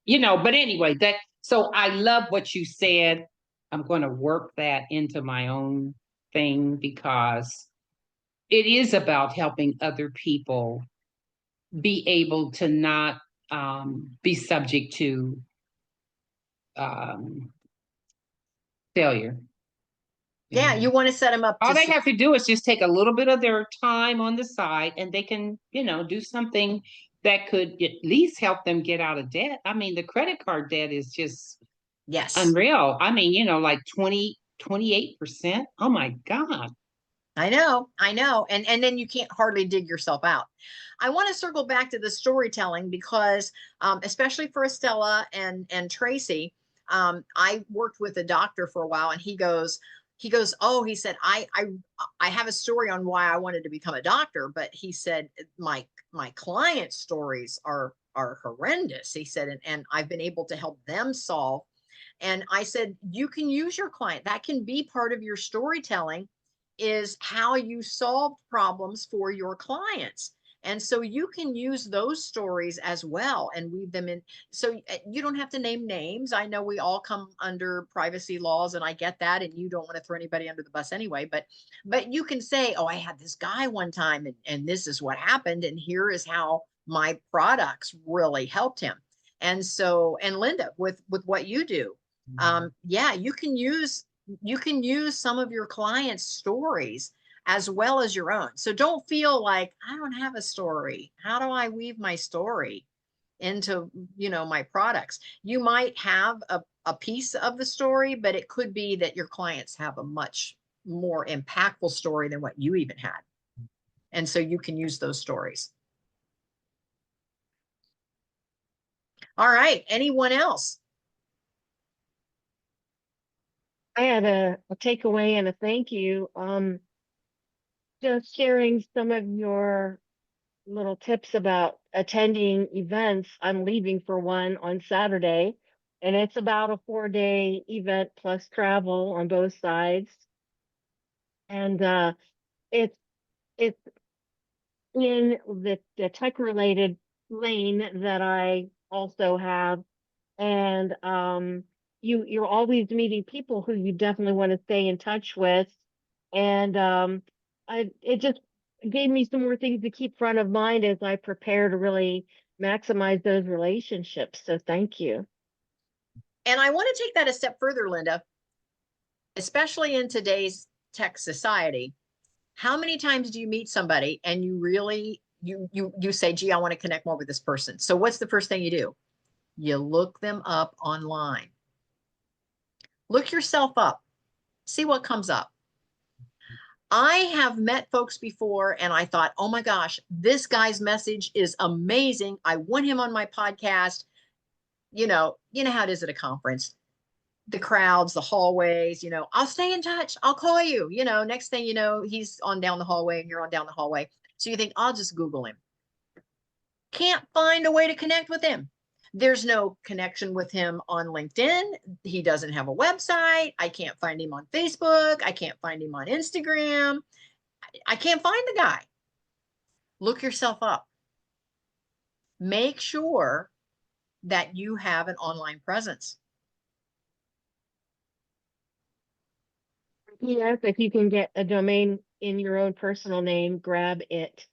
You know, but anyway, that so I love what you said. I'm going to work that into my own thing because it is about helping other people be able to not be subject to um, failure. Yeah, you want to set them up All to they have to do is just take a little bit of their time on the side and they can, you know, do something that could at least help them get out of debt. I mean, the credit card debt is just yes. unreal. I mean, you know, like 28%. Oh my God. I know. And then you can't hardly dig yourself out. I want to circle back to the storytelling because especially for Estella and Tracy, I worked with a doctor for a while and oh, he said, I have a story on why I wanted to become a doctor, but he said my client stories are horrendous. He said, and I've been able to help them solve. And I said, you can use your client. That can be part of your storytelling is how you solved problems for your clients. And so you can use those stories as well and weave them in. So you don't have to name names. I know we all come under privacy laws and I get that. And you don't want to throw anybody under the bus anyway, but you can say, oh, I had this guy one time and this is what happened. And here is how my products really helped him. And so, and Linda, with what you do, yeah, you can use some of your clients' stories as well as your own. So don't feel like I don't have a story. How do I weave my story into, you know, my products? You might have a piece of the story, but it could be that your clients have a much more impactful story than what you even had. And so you can use those stories. All right. Anyone else? I had a takeaway and a thank you. Just sharing some of your little tips about attending events. I'm leaving for one on Saturday, and it's about a 4-day event plus travel on both sides. And it's it's in the tech related lane that I also have. And you're always meeting people who you definitely want to stay in touch with. And it just gave me some more things to keep front of mind as I prepare to really maximize those relationships. So thank you. And I want to take that a step further, Linda, especially in today's tech society. How many times do you meet somebody and you really you say, gee, I want to connect more with this person? So what's the first thing you do? You look them up online. Look yourself up. See what comes up. I have met folks before and I thought, oh my gosh, this guy's message is amazing. I want him on my podcast. You know how it is at a conference. The crowds, the hallways, I'll stay in touch. I'll call you. Next thing you know, he's on down the hallway and you're on down the hallway. So you think, I'll just Google him. Can't find a way to connect with him. There's no connection with him on LinkedIn. He doesn't have a website. I can't find him on Facebook. I can't find him on Instagram. I can't find the guy. Look yourself up. make sure that you have an online presence. Yes, if you can get a domain in your own personal name, grab it.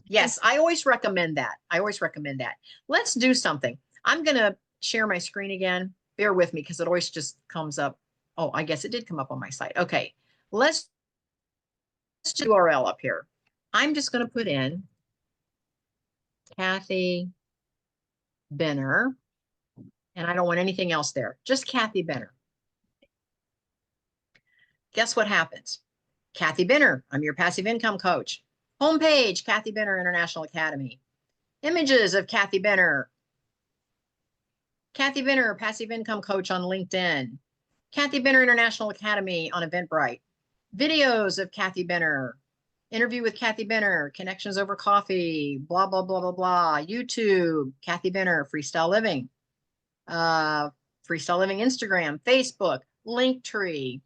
Yes, I always recommend that. I always recommend that. Let's do something. I'm going to share my screen again. Bear with me because it always just comes up. Oh, I guess it did come up on my site. Okay, let's do URL up here. I'm just going to put in Kathy Benner, and I don't want anything else there. Just Kathy Benner. Guess what happens? Kathy Benner, I'm your passive income coach. Homepage, Kathy Benner International Academy. Images of Kathy Benner. Kathy Benner, passive income coach on LinkedIn. Kathy Benner International Academy on Eventbrite. Videos of Kathy Benner. Interview with Kathy Benner, connections over coffee, blah, blah, blah, blah, blah. YouTube, Kathy Benner, Freestyle Living. Freestyle Living Instagram, Facebook, Linktree,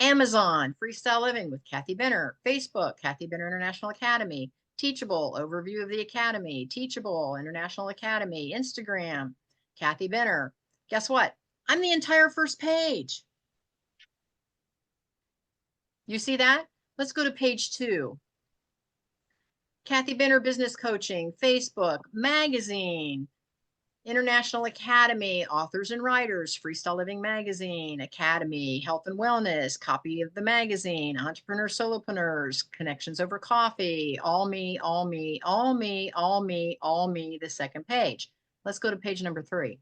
Amazon, Freestyle Living with Kathy Benner, Facebook, Kathy Benner International Academy, Teachable, overview of the Academy, Teachable, International Academy, Instagram, Kathy Benner. Guess what? I'm the entire first page. You see that? Let's go to page 2. Kathy Benner Business Coaching, Facebook, Magazine, International Academy, Authors and Writers, Freestyle Living Magazine, Academy, Health and Wellness, copy of the magazine, Entrepreneur Solopreneurs, Connections Over Coffee, all me, all me, all me, all me, all me, the second page. Let's go to page number 3.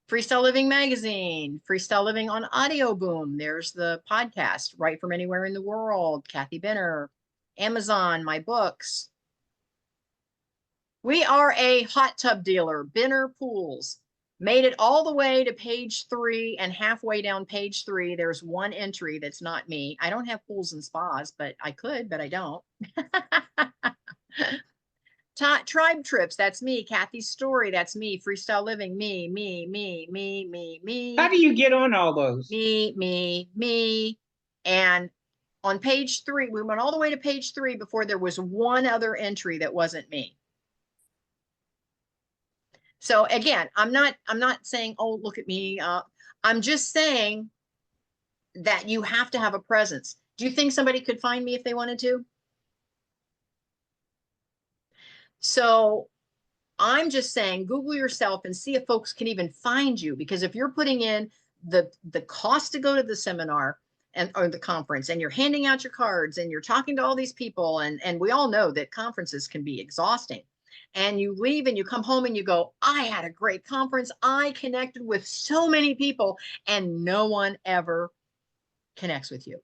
Freestyle Living Magazine, Freestyle Living on Audio Boom. There's the podcast, Right From Anywhere in the World, Kathy Benner, Amazon, my books. We are a hot tub dealer, Benner Pools. Made it all the way to page 3, and halfway down page 3, there's one entry that's not me. I don't have pools and spas, but I could, but I don't. Tribe trips, that's me. Kathy's story, that's me. Freestyle living, me, me, me, me, me, me. How do you get on all those? Me, me, me. And on page 3, we went all the way to page 3 before there was one other entry that wasn't me. So again, I'm not saying, oh, look at me. I'm just saying that you have to have a presence. Do you think somebody could find me if they wanted to? So I'm just saying, Google yourself and see if folks can even find you, because if you're putting in the cost to go to the seminar or the conference, and you're handing out your cards and you're talking to all these people, and we all know that conferences can be exhausting. And you leave and you come home and you go, I had a great conference. I connected with so many people, and no one ever connects with you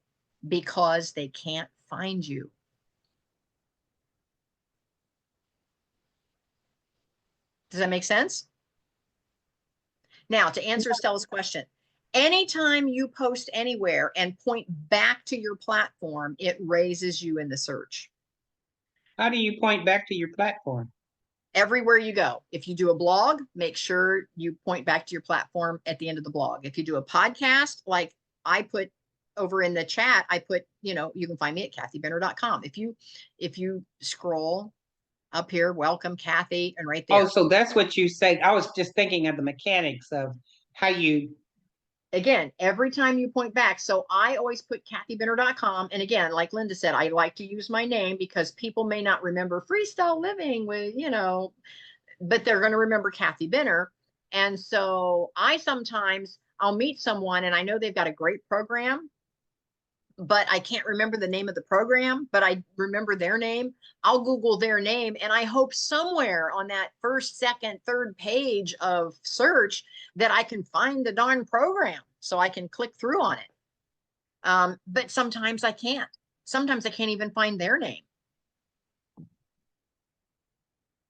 because they can't find you. Does that make sense? Now, to answer Stella's question, anytime you post anywhere and point back to your platform, it raises you in the search. How do you point back to your platform? Everywhere you go. If you do a blog, make sure you point back to your platform at the end of the blog. If you do a podcast, like I put over in the chat, I put, you can find me at kathybenner.com. If you scroll up here, welcome Kathy, and right there. Oh, so that's what you say. I was just thinking of the mechanics of how you. Again, every time you point back. So I always put kathybenner.com. And again, like Linda said, I like to use my name because people may not remember Freestyle Living with, but they're going to remember Kathy Benner. And so I'll meet someone and I know they've got a great program, but I can't remember the name of the program, but I remember their name. I'll Google their name, and I hope somewhere on that first, second, third page of search that I can find the darn program so I can click through on it. But sometimes I can't. Sometimes I can't even find their name.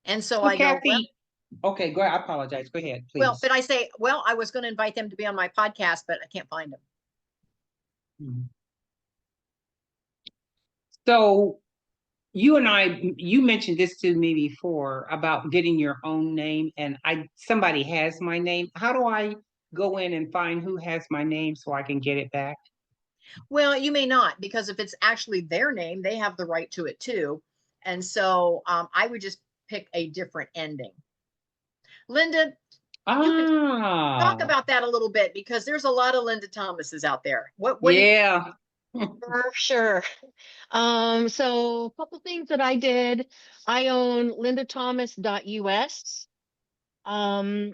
And so I Kathy, go, okay, go ahead. I apologize. Go ahead, please. Well, but I say, I was going to invite them to be on my podcast, but I can't find them. Mm-hmm. So you mentioned this to me before about getting your own name, and somebody has my name. How do I go in and find who has my name so I can get it back? Well, you may not, because if it's actually their name, they have the right to it too. And so I would just pick a different ending. Linda, you could talk Ah, about that a little bit, because there's a lot of Linda Thomases out there. What do you, yeah. For sure. So a couple things that I did. I own lindathomas.us. I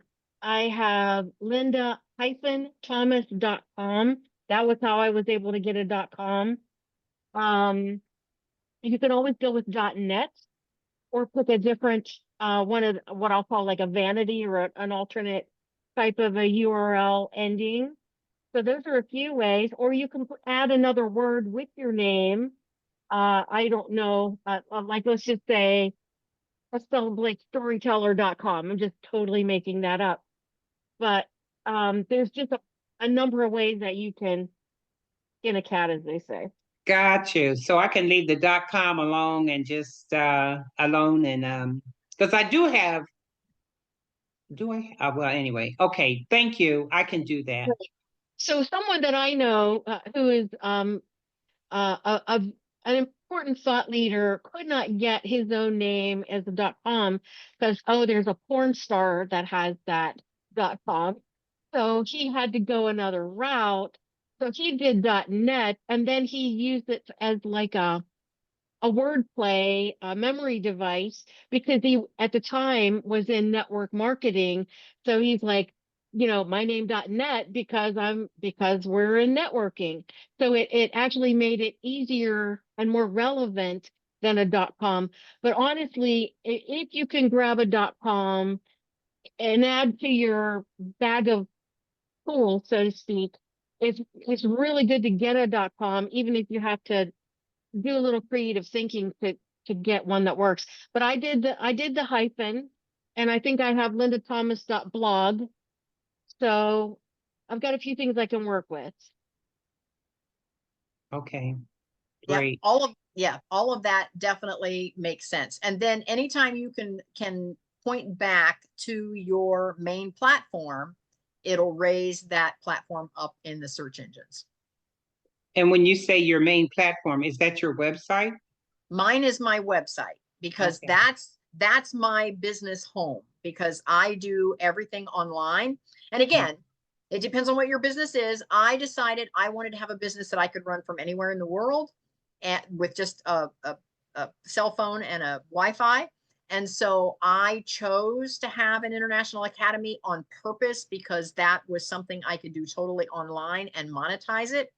have linda-thomas.com. That was how I was able to get a .com. You can always go with .net or pick a different one of what I'll call like a vanity or an alternate type of a URL ending. So those are a few ways, or you can add another word with your name. I don't know, like let's just say I spelled like storyteller.com. I'm just totally making that up. But there's just a number of ways that you can skin a cat, as they say. Got you. So I can leave the .com alone and just alone and because I do have. Do I? Well, anyway. Okay. Thank you. I can do that. So someone that I know who is an important thought leader could not get his own name as a .com because, oh, there's a porn star that has that .com. So he had to go another route. So he did .net, and then he used it as like a wordplay, a memory device, because he at the time was in network marketing. So he's like, my name.net because we're in networking. So it actually made it easier and more relevant than a .com. But honestly, if you can grab a .com and add to your bag of tools, so to speak, it's really good to get a .com, even if you have to do a little creative thinking to get one that works. But I did the hyphen, and I think I have lindathomas.blog. So I've got a few things I can work with. Okay. yeah, Great. all of that definitely makes sense. And then anytime you can point back to your main platform, it'll raise that platform up in the search engines. And when you say your main platform, is that your website? Mine is my website, because Okay. that's my business home, because I do everything online. And again, it depends on what your business is. I decided I wanted to have a business that I could run from anywhere in the world, and with just a cell phone and a Wi-Fi. And so I chose to have an international academy on purpose, because that was something I could do totally online and monetize it.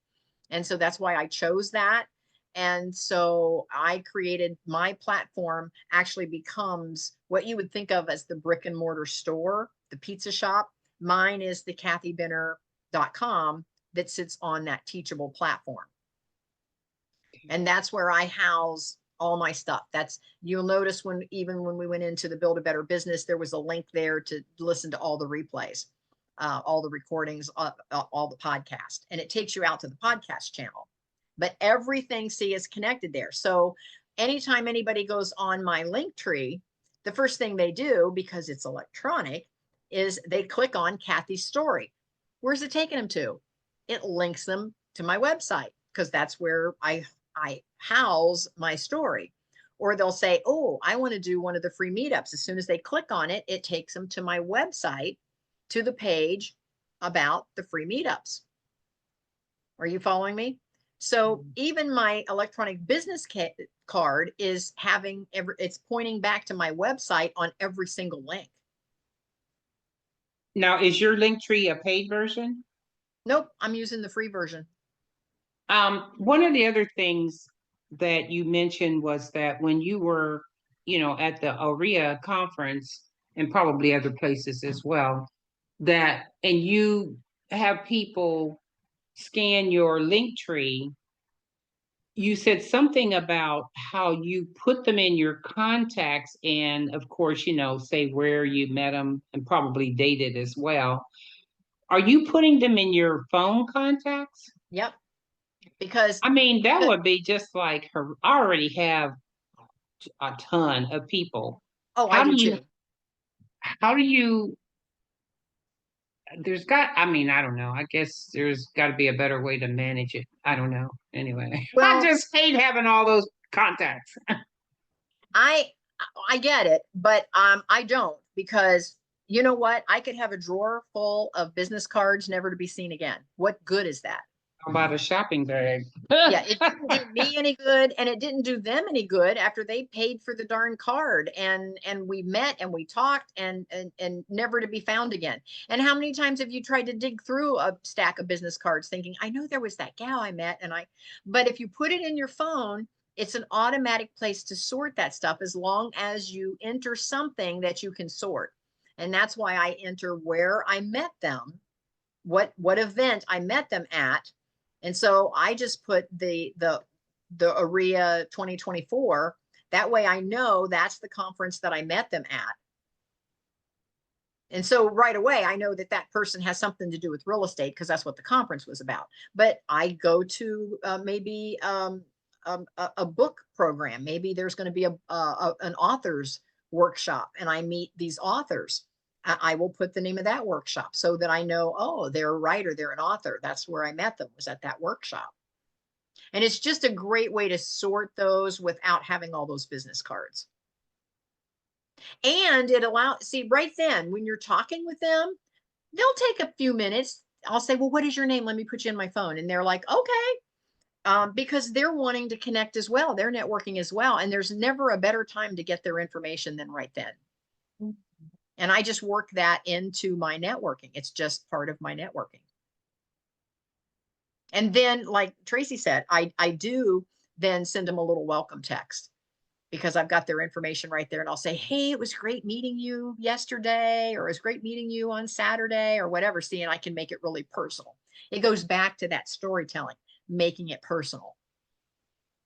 And so that's why I chose that. And so I created my platform, actually becomes what you would think of as the brick and mortar store, the pizza shop. Mine is the kathybinner.com that sits on that teachable platform. And that's where I house all my stuff. You'll notice even when we went into the Build a Better Business, there was a link there to listen to all the replays, all the recordings, all the podcasts, and it takes you out to the podcast channel. But everything, see, is connected there. So anytime anybody goes on my link tree, the first thing they do, because it's electronic, is they click on Kathy's story. Where's it taking them to? It links them to my website, because that's where I house my story. Or they'll say, oh, I want to do one of the free meetups. As soon as they click on it, it takes them to my website, to the page about the free meetups. Are you following me? So even my electronic business card is it's pointing back to my website on every single link. Now, is your link tree a paid version? Nope, I'm using the free version. One of the other things that you mentioned was that when you were, at the AREA conference and probably other places as well, and you have people scan your link tree, you said something about how you put them in your contacts and of course, say where you met them and probably dated as well. Are you putting them in your phone contacts? Yep. Because I mean, that would be just like her. I already have a ton of people. oh, I How do do you, too. how do you, I mean, I don't know. I guess there's got to be a better way to manage it. I don't know. Anyway, I Well, just hate having all those contacts. I get it, but I don't, because you know what? I could have a drawer full of business cards never to be seen again. What good is that? How about a shopping bag? Yeah, it didn't do me any good, and it didn't do them any good after they paid for the darn card, and we met and we talked, and never to be found again. And how many times have you tried to dig through a stack of business cards thinking, I know there was that gal I met, but if you put it in your phone, it's an automatic place to sort that stuff, as long as you enter something that you can sort. And that's why I enter where I met them, what event I met them at. And so I just put the AREA 2024. That way I know that's the conference that I met them at. And so right away, I know that that person has something to do with real estate, because that's what the conference was about. But I go to maybe a book program. Maybe there's going to be an author's workshop, and I meet these authors. I will put the name of that workshop so that I know, oh, they're a writer, they're an author. That's where I met them, was at that workshop. And it's just a great way to sort those without having all those business cards. And it allows, see, right then, when you're talking with them, they'll take a few minutes. I'll say, well, what is your name? Let me put you in my phone. And they're like, okay. Because they're wanting to connect as well. They're networking as well. And there's never a better time to get their information than right then. And I just work that into my networking. It's just part of my networking. And then, like Tracy said, I do then send them a little welcome text, because I've got their information right there. And I'll say, hey, it was great meeting you yesterday, or it was great meeting you on Saturday, or whatever. See, and I can make it really personal. It goes back to that storytelling, making it personal.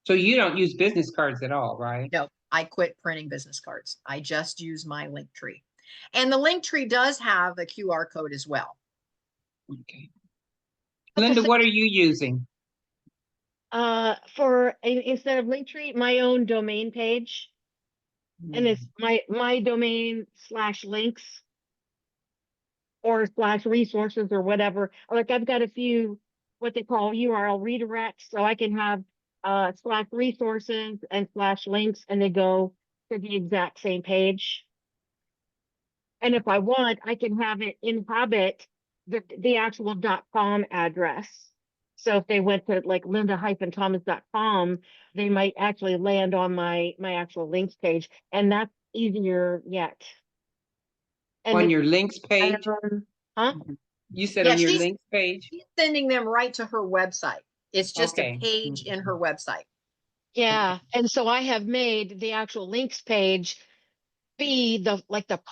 So you don't use business cards at all, right? No, I quit printing business cards. I just use my link tree. And the link tree does have a QR code as well. Okay. Linda, what are you using? Instead of Linktree, my own domain page, and it's my domain /links or /resources or whatever. Like, I've got a few what they call URL redirects, so I can have /resources and /links, and they go to the exact same page. And if I want, I can have it inhabit the actual .com address. So if they went to like linda-thomas.com, they might actually land on my actual links page, and that's easier yet. And On your links page? Huh? You said on your links page? She's sending them right to her website. It's just Okay. a page in her website. Yeah. And so I have made the actual links page be the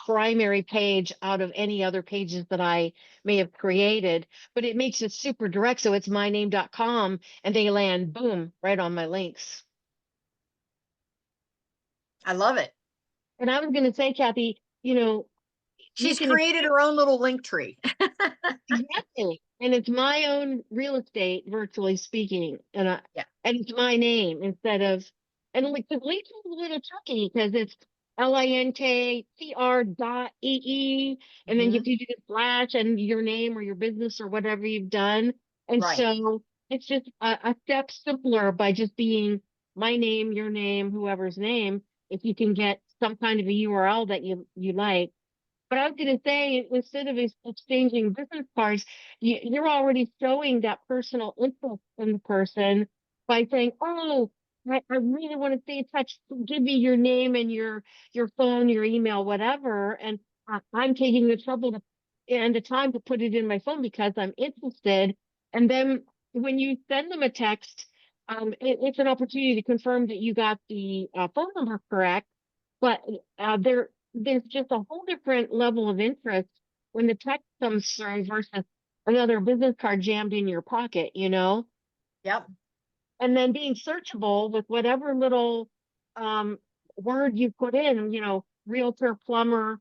primary page out of any other pages that I may have created, but it makes it super direct. So it's myname.com, and they land, boom, right on my links. I love it. And I was going to say, Kathy, She's created her own little link tree. exactly. And it's my own real estate, virtually speaking. And and it's my name instead of, and like the link is a little tricky because it's linktr.ee, and then you do the slash and your name or your business or whatever you've done. And so it's just a step simpler by just being my name, your name, whoever's name, if you can get some kind of a URL that you like. But I was going to say, instead of exchanging business cards, you're already showing that personal interest in the person by saying, oh, I really want to stay in touch. Give me your name and your phone, your email, whatever. And I'm taking the trouble and the time to put it in my phone because I'm interested. And then when you send them a text, it's an opportunity to confirm that you got the phone number correct. But there's just a whole different level of interest when the text comes through versus another business card jammed in your pocket, Yep. And then being searchable with whatever little word you put in, realtor, plumber,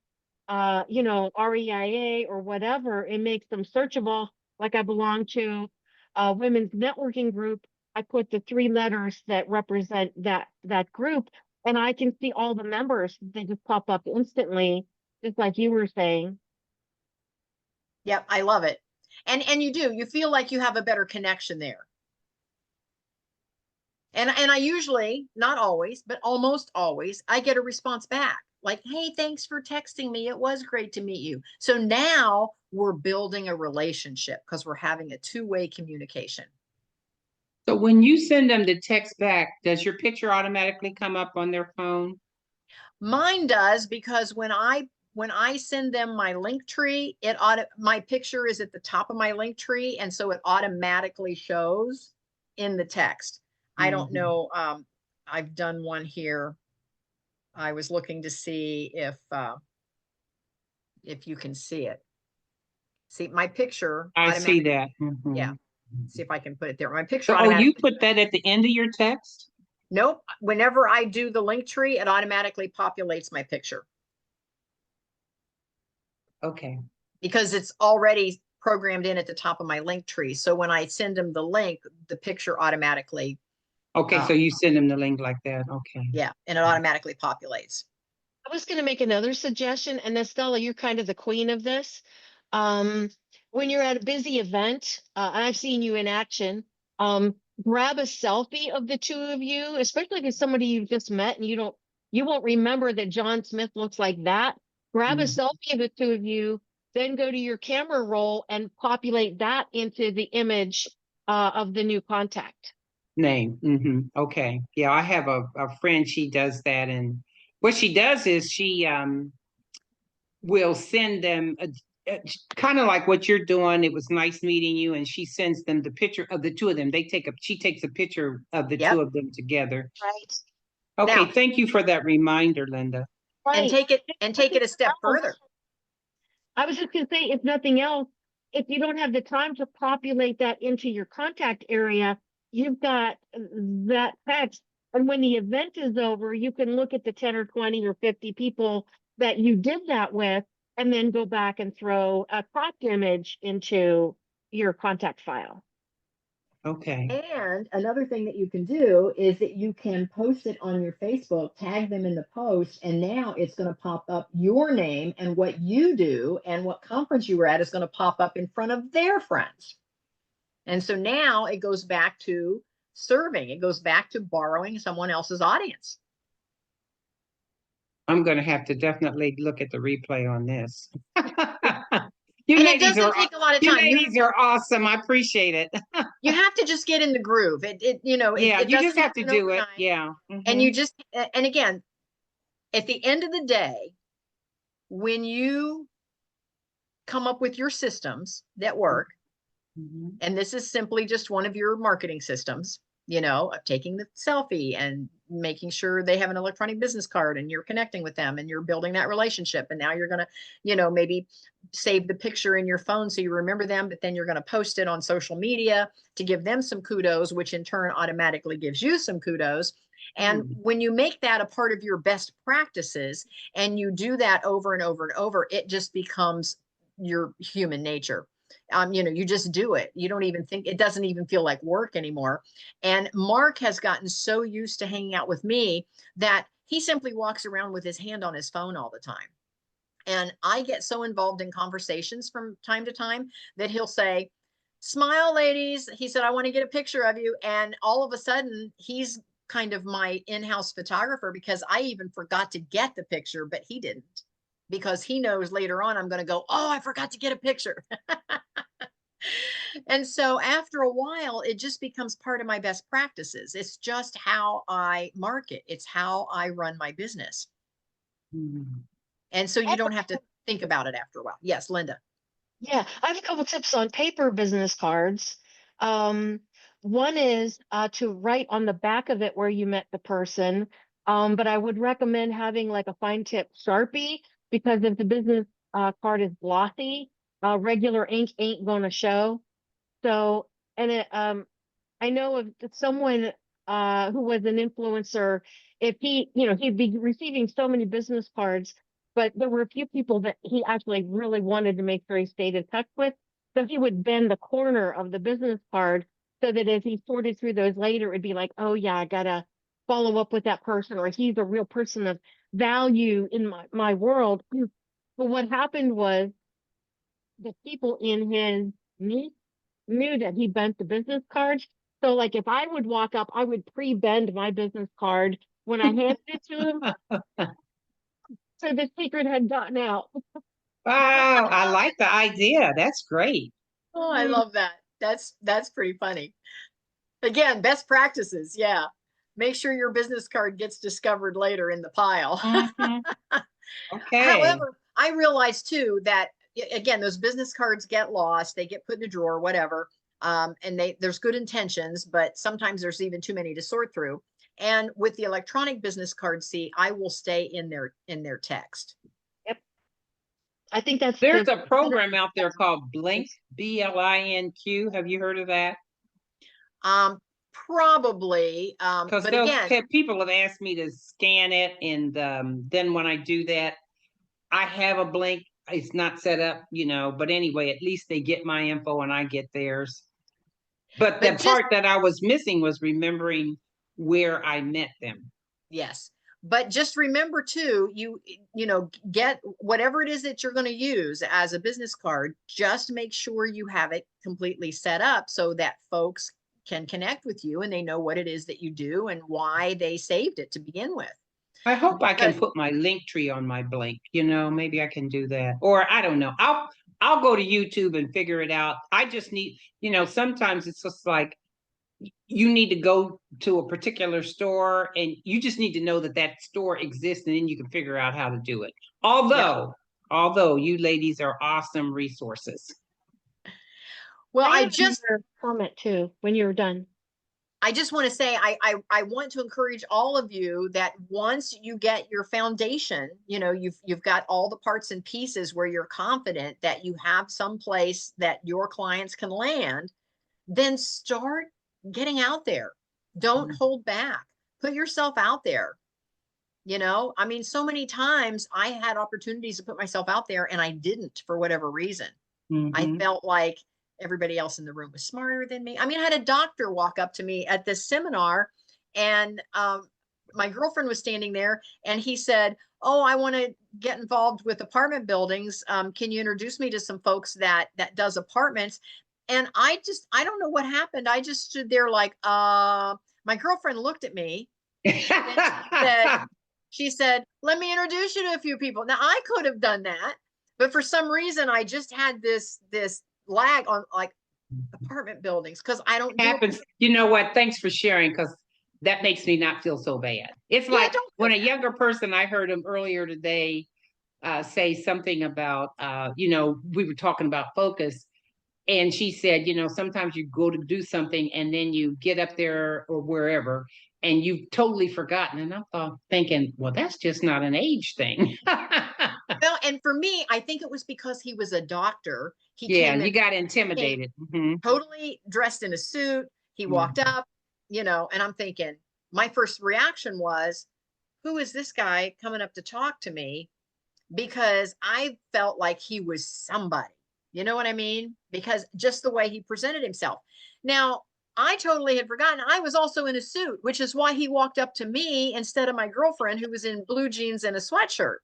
REIA or whatever, it makes them searchable. Like, I belong to a women's networking group. I put the 3 letters that represent that group, and I can see all the members. They just pop up instantly, just like you were saying. Yep, I love it. And you feel like you have a better connection there. And I usually, not always, but almost always, I get a response back like, hey, thanks for texting me. It was great to meet you. So now we're building a relationship because we're having a two-way communication. So when you send them the text back, does your picture automatically come up on their phone? Mine does, because when I send them my link tree, my picture is at the top of my link tree, and so it automatically shows in the text. I don't know. I've done one here. I was looking to see if you can see it. See my picture. I see that. Yeah. See if I can put it there. My picture. So, oh, you put that at the end of your text? Nope. Whenever I do the link tree, it automatically populates my picture. Okay. Because it's already programmed in at the top of my link tree. So when I send them the link, the picture automatically. Okay, so you send them the link like that. Okay. Yeah, and it automatically populates. I was going to make another suggestion, and Estella, you're kind of the queen of this. When you're at a busy event, and I've seen you in action, grab a selfie of the two of you, especially if it's somebody you've just met and you won't remember that John Smith looks like that. Grab a selfie of the two of you, then go to your camera roll and populate that into the image of the new contact. Name. Okay. Yeah, I have a friend, she does that, and what she does is she will send them kind of like what you're doing. It was nice meeting you, and she sends them the picture of the two of them. She takes a picture of the two of them together. Right. Okay, Now, thank you for that reminder, Linda. And take it a step further. I was just going to say, if nothing else, if you don't have the time to populate that into your contact area, you've got that text. And when the event is over, you can look at the 10 or 20 or 50 people that you did that with, and then go back and throw a cropped image into your contact file. Okay. And another thing that you can do is that you can post it on your Facebook, tag them in the post, and now it's going to pop up your name and what you do and what conference you were at is going to pop up in front of their friends. And so now it goes back to serving. It goes back to borrowing someone else's audience. I'm going to have to definitely look at the replay on this. And it doesn't take a lot of time. You ladies are awesome. I appreciate it. You have to just get in the groove. You just have to do it. Yeah. And and again, at the end of the day, when you come up with your systems that work, and this is simply just one of your marketing systems, of taking the selfie and making sure they have an electronic business card and you're connecting with them and you're building that relationship. And now you're going to, maybe save the picture in your phone so you remember them, but then you're going to post it on social media to give them some kudos, which in turn automatically gives you some kudos. And when you make that a part of your best practices and you do that over and over and over, it just becomes your human nature. You just do it. You don't even think, it doesn't even feel like work anymore. And Mark has gotten so used to hanging out with me that he simply walks around with his hand on his phone all the time. And I get so involved in conversations from time to time that he'll say, "Smile, ladies." He said, "I want to get a picture of you." And all of a sudden he's kind of my in-house photographer because I even forgot to get the picture, but he didn't, because he knows later on I'm going to go, "Oh, I forgot to get a picture." And so after a while, it just becomes part of my best practices. It's just how I market. It's how I run my business. And so you don't have to think about it after a while. Yes, Linda. Yeah, I have a couple tips on paper business cards. One is to write on the back of it where you met the person. But I would recommend having like a fine tip Sharpie, because if the business card is glossy, regular ink ain't going to show. So, and I know of someone who was an influencer. If he'd be receiving so many business cards, but there were a few people that he actually really wanted to make sure he stayed in touch with. So he would bend the corner of the business card so that as he sorted through those later, it'd be like, oh yeah, I gotta follow up with that person, or he's a real person of value in my world. But what happened was the people in his niche knew that he bent the business cards, So like if I would walk up, I would pre-bend my business card when I handed it to him. So the secret had gotten out. Wow, I like the idea. That's great. Oh, I love that. That's pretty funny. Again, best practices. Yeah. Make sure your business card gets discovered later in the pile. Mhm. Okay. However, I realize too that again, those business cards get lost, they get put in a drawer, whatever. And there's good intentions, but sometimes there's even too many to sort through. And with the electronic business card, see, I will stay in their text. Yep. I think that's There's a program out there called Blink, BLINQ. Have you heard of that? Probably. Because But again, people have asked me to scan it, and then when I do that, I have a Blink. It's not set up, but anyway, at least they get my info and I get theirs. But the part that I was missing was remembering where I met them. Yes. But just remember too, get whatever it is that you're going to use as a business card, just make sure you have it completely set up so that folks can connect with you and they know what it is that you do and why they saved it to begin with. I hope I can put my link tree on my Blink, maybe I can do that. Or I don't know. I'll go to YouTube and figure it out. I just need, sometimes it's just like you need to go to a particular store and you just need to know that store exists, and then you can figure out how to do it. Although you ladies are awesome resources. Well, I just comment too when you're done. I just want to say, I want to encourage all of you that once you get your foundation, you've got all the parts and pieces where you're confident that you have some place that your clients can land, then start getting out there. Don't hold back. Put yourself out there. I mean, so many times I had opportunities to put myself out there and I didn't for whatever reason. I felt like everybody else in the room was smarter than me. I mean, I had a doctor walk up to me at this seminar, and my girlfriend was standing there, and he said, "Oh, I want to get involved with apartment buildings. Can you introduce me to some folks that does apartments?" And I don't know what happened. I just stood there like, my girlfriend looked at me and she said, "Let me introduce you to a few people." Now I could have done that, but for some reason I just had this lag on like apartment buildings because I don't. Happens. You know what? Thanks for sharing, because that makes me not feel so bad. It's like when a younger person, I heard him earlier today say something about, we were talking about focus. And she said, sometimes you go to do something and then you get up there or wherever and you've totally forgotten. And I'm thinking, well, that's just not an age thing. Well, and for me, I think it was because he was a doctor. You got intimidated. Totally dressed in a suit. He walked up, and I'm thinking, my first reaction was, who is this guy coming up to talk to me? Because I felt like he was somebody, you know what I mean? Because just the way he presented himself. Now, I totally had forgotten I was also in a suit, which is why he walked up to me instead of my girlfriend who was in blue jeans and a sweatshirt.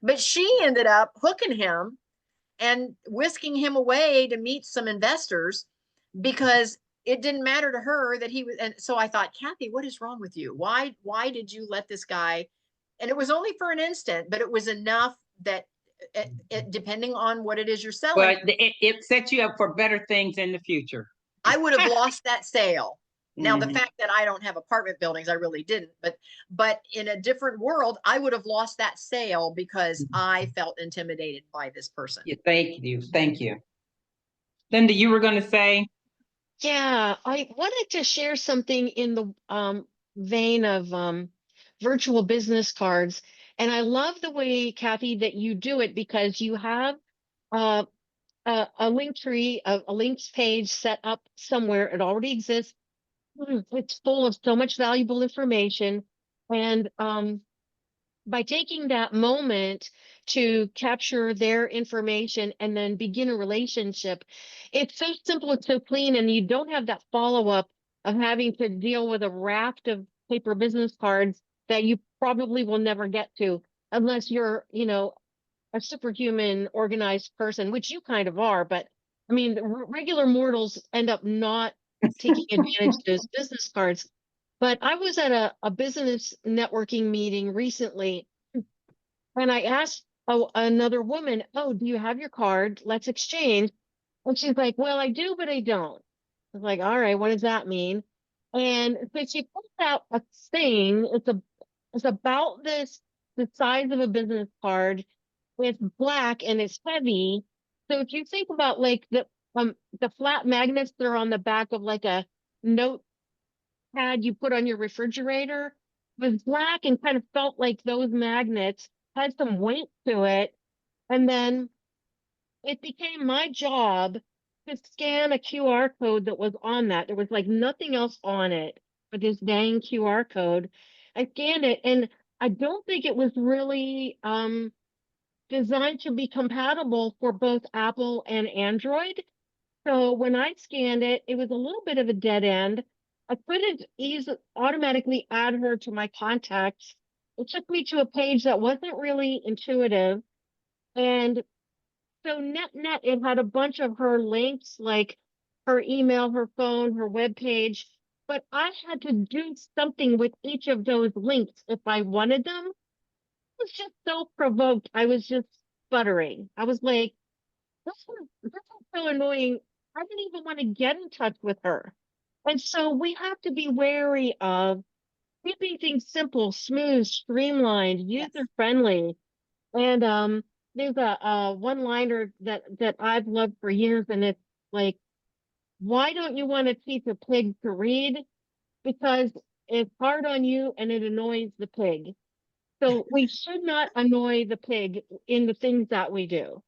But she ended up hooking him and whisking him away to meet some investors because it didn't matter to her that he was. And so I thought, Kathy, what is wrong with you? Why did you let this guy? And it was only for an instant, but it was enough that depending on what it is you're selling. But it sets you up for better things in the future. I would have lost that sale. Now, the fact that I don't have apartment buildings, I really didn't. But in a different world, I would have lost that sale because I felt intimidated by this person. Yeah, thank you. Thank you. Linda, you were going to say? Yeah, I wanted to share something in the vein of virtual business cards. And I love the way, Kathy, that you do it because you have a link tree, a links page set up somewhere. It already exists. It's full of so much valuable information. And by taking that moment to capture their information and then begin a relationship, it's so simple, it's so clean, and you don't have that follow-up of having to deal with a raft of paper business cards that you probably will never get to unless you're, a superhuman organized person, which you kind of are. But I mean, regular mortals end up not taking advantage of those business cards. But I was at a business networking meeting recently, and I asked another woman, "Oh, do you have your card? Let's exchange." And she's like, "Well, I do, but I don't." I was like, "All right, what does that mean?" And so she pulls out a thing. It's about the size of a business card. It's black and it's heavy. So if you think about like the flat magnets that are on the back of like a notepad you put on your refrigerator, was black and kind of felt like those magnets, had some weight to it. And then it became my job to scan a QR code that was on that. There was like nothing else on it but this dang QR code. I scanned it, and I don't think it was really designed to be compatible for both Apple and Android. So when I scanned it, it was a little bit of a dead end. I couldn't automatically add her to my contacts. It took me to a page that wasn't really intuitive. And so net, it had a bunch of her links, like her email, her phone, her web page. But I had to do something with each of those links if I wanted them. I was just so provoked. I was just sputtering. I was like, this is so annoying. I didn't even want to get in touch with her. And so we have to be wary of keeping things simple, smooth, streamlined, Yes. user friendly. And there's a one liner that I've loved for years, and it's like, why don't you want to teach a pig to read? Because it's hard on you and it annoys the pig. So we should not annoy the pig in the things that we do.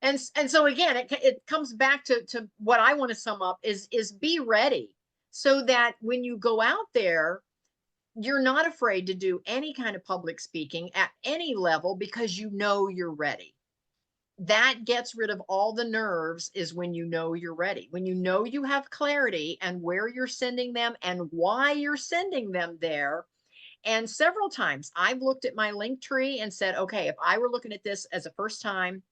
And so again, it comes back to what I want to sum up is be ready, so that when you go out there, you're not afraid to do any kind of public speaking at any level, because you know you're ready. That gets rid of all the nerves, is when you know you're ready, when you know you have clarity and where you're sending them and why you're sending them there. And several times I've looked at my link tree and said, okay, if I were looking at this as a first time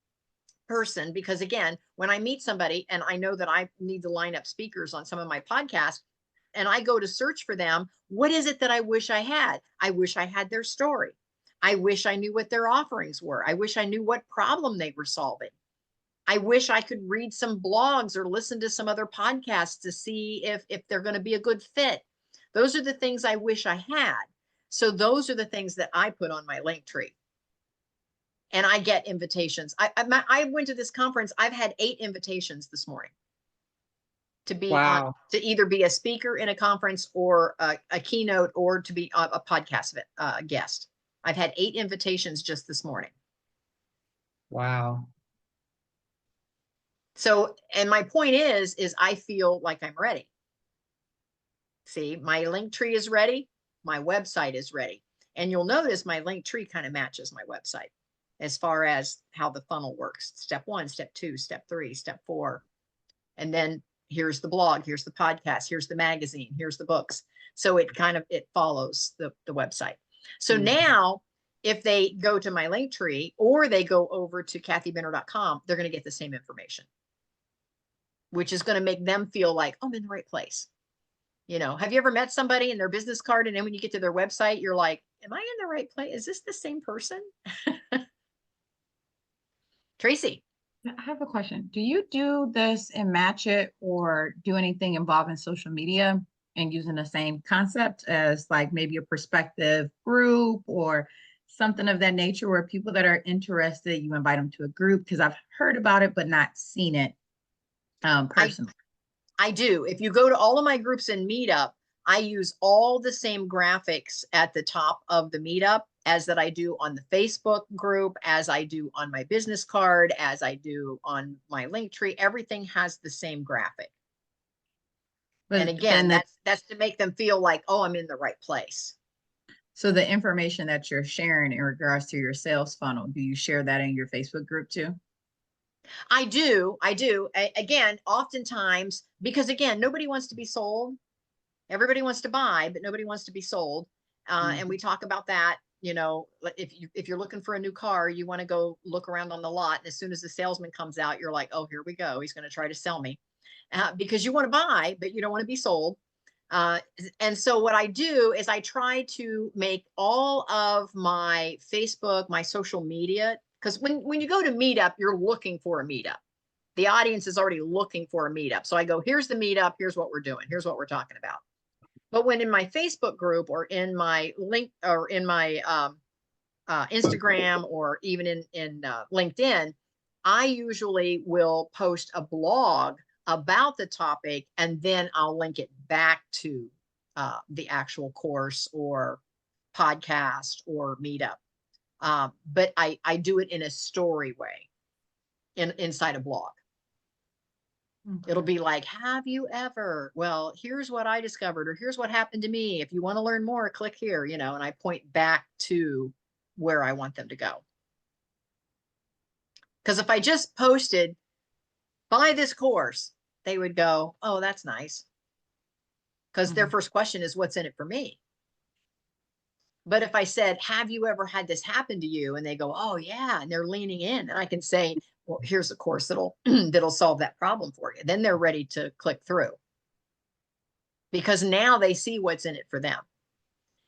person, because again, when I meet somebody and I know that I need to line up speakers on some of my podcasts, and I go to search for them, what is it that I wish I had? I wish I had their story. I wish I knew what their offerings were. I wish I knew what problem they were solving. I wish I could read some blogs or listen to some other podcasts to see if they're going to be a good fit. Those are the things I wish I had. So those are the things that I put on my link tree. And I get invitations. I went to this conference. I've had 8 invitations this morning to be on, Wow. to either be a speaker in a conference or a keynote, or to be a podcast guest. I've had 8 invitations just this morning. Wow. So, and my point is I feel like I'm ready. See, my link tree is ready. My website is ready. And you'll notice my link tree kind of matches my website as far as how the funnel works. Step 1, step 2, step 3, step 4. And then here's the blog, here's the podcast, here's the magazine, here's the books. So it kind of, it follows the website. So now if they go to my link tree or they go over to kathybinner.com, they're going to get the same information, which is going to make them feel like, oh, I'm in the right place. You know, have you ever met somebody in their business card, and then when you get to their website, you're like, am I in the right place? Is this the same person? Tracy. I have a question. Do you do this and match it, or do anything involving social media and using the same concept as like maybe a prospective group or something of that nature, where people that are interested, you invite them to a group? Because I've heard about it, but not seen it personally. I do. If you go to all of my groups in Meetup, I use all the same graphics at the top of the Meetup as that I do on the Facebook group, as I do on my business card, as I do on my link tree. Everything has the same graphic. But And again, then that's to make them feel like, oh, I'm in the right place. so the information that you're sharing in regards to your sales funnel, do you share that in your Facebook group too? I do. Again, oftentimes, because again, nobody wants to be sold. Everybody wants to buy, but nobody wants to be sold. And we talk about that. You know, if you're looking for a new car, you want to go look around on the lot. And as soon as the salesman comes out, you're like, oh, here we go. He's going to try to sell me. because you want to buy, but you don't want to be sold. And so what I do is I try to make all of my Facebook, my social media, because when you go to meetup, you're looking for a meetup. The audience is already looking for a meetup. So I go, here's the meetup. Here's what we're doing. Here's what we're talking about. But when in my Facebook group or in my link or in my Instagram or even in LinkedIn, I usually will post a blog about the topic, and then I'll link it back to the actual course or podcast or meetup. But I do it in a story way inside a blog. It'll be like, have you ever? Well, here's what I discovered, or here's what happened to me. If you want to learn more, click here, and I point back to where I want them to go. Because if I just posted, buy this course, they would go, oh, that's nice. Because their first question is, what's in it for me? But if I said, have you ever had this happen to you? And they go, oh, yeah. And they're leaning in. And I can say, well, here's a course that'll solve that problem for you. Then they're ready to click through. Because now they see what's in it for them.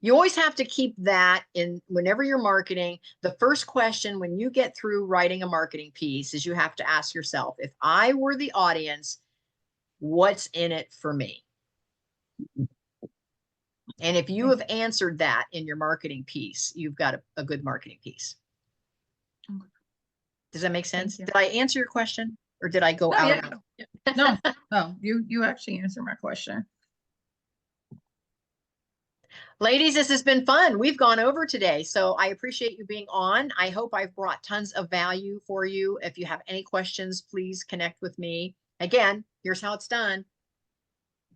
You always have to keep that in whenever you're marketing. The first question when you get through writing a marketing piece is you have to ask yourself, if I were the audience, what's in it for me? And if you have answered that in your marketing piece, you've got a good marketing piece. Does that make sense? Did I answer your question, or did I go out? Yeah. No, you actually answered my question. Ladies, this has been fun. We've gone over today, so I appreciate you being on. I hope I've brought tons of value for you. If you have any questions, please connect with me. Again, here's how it's done.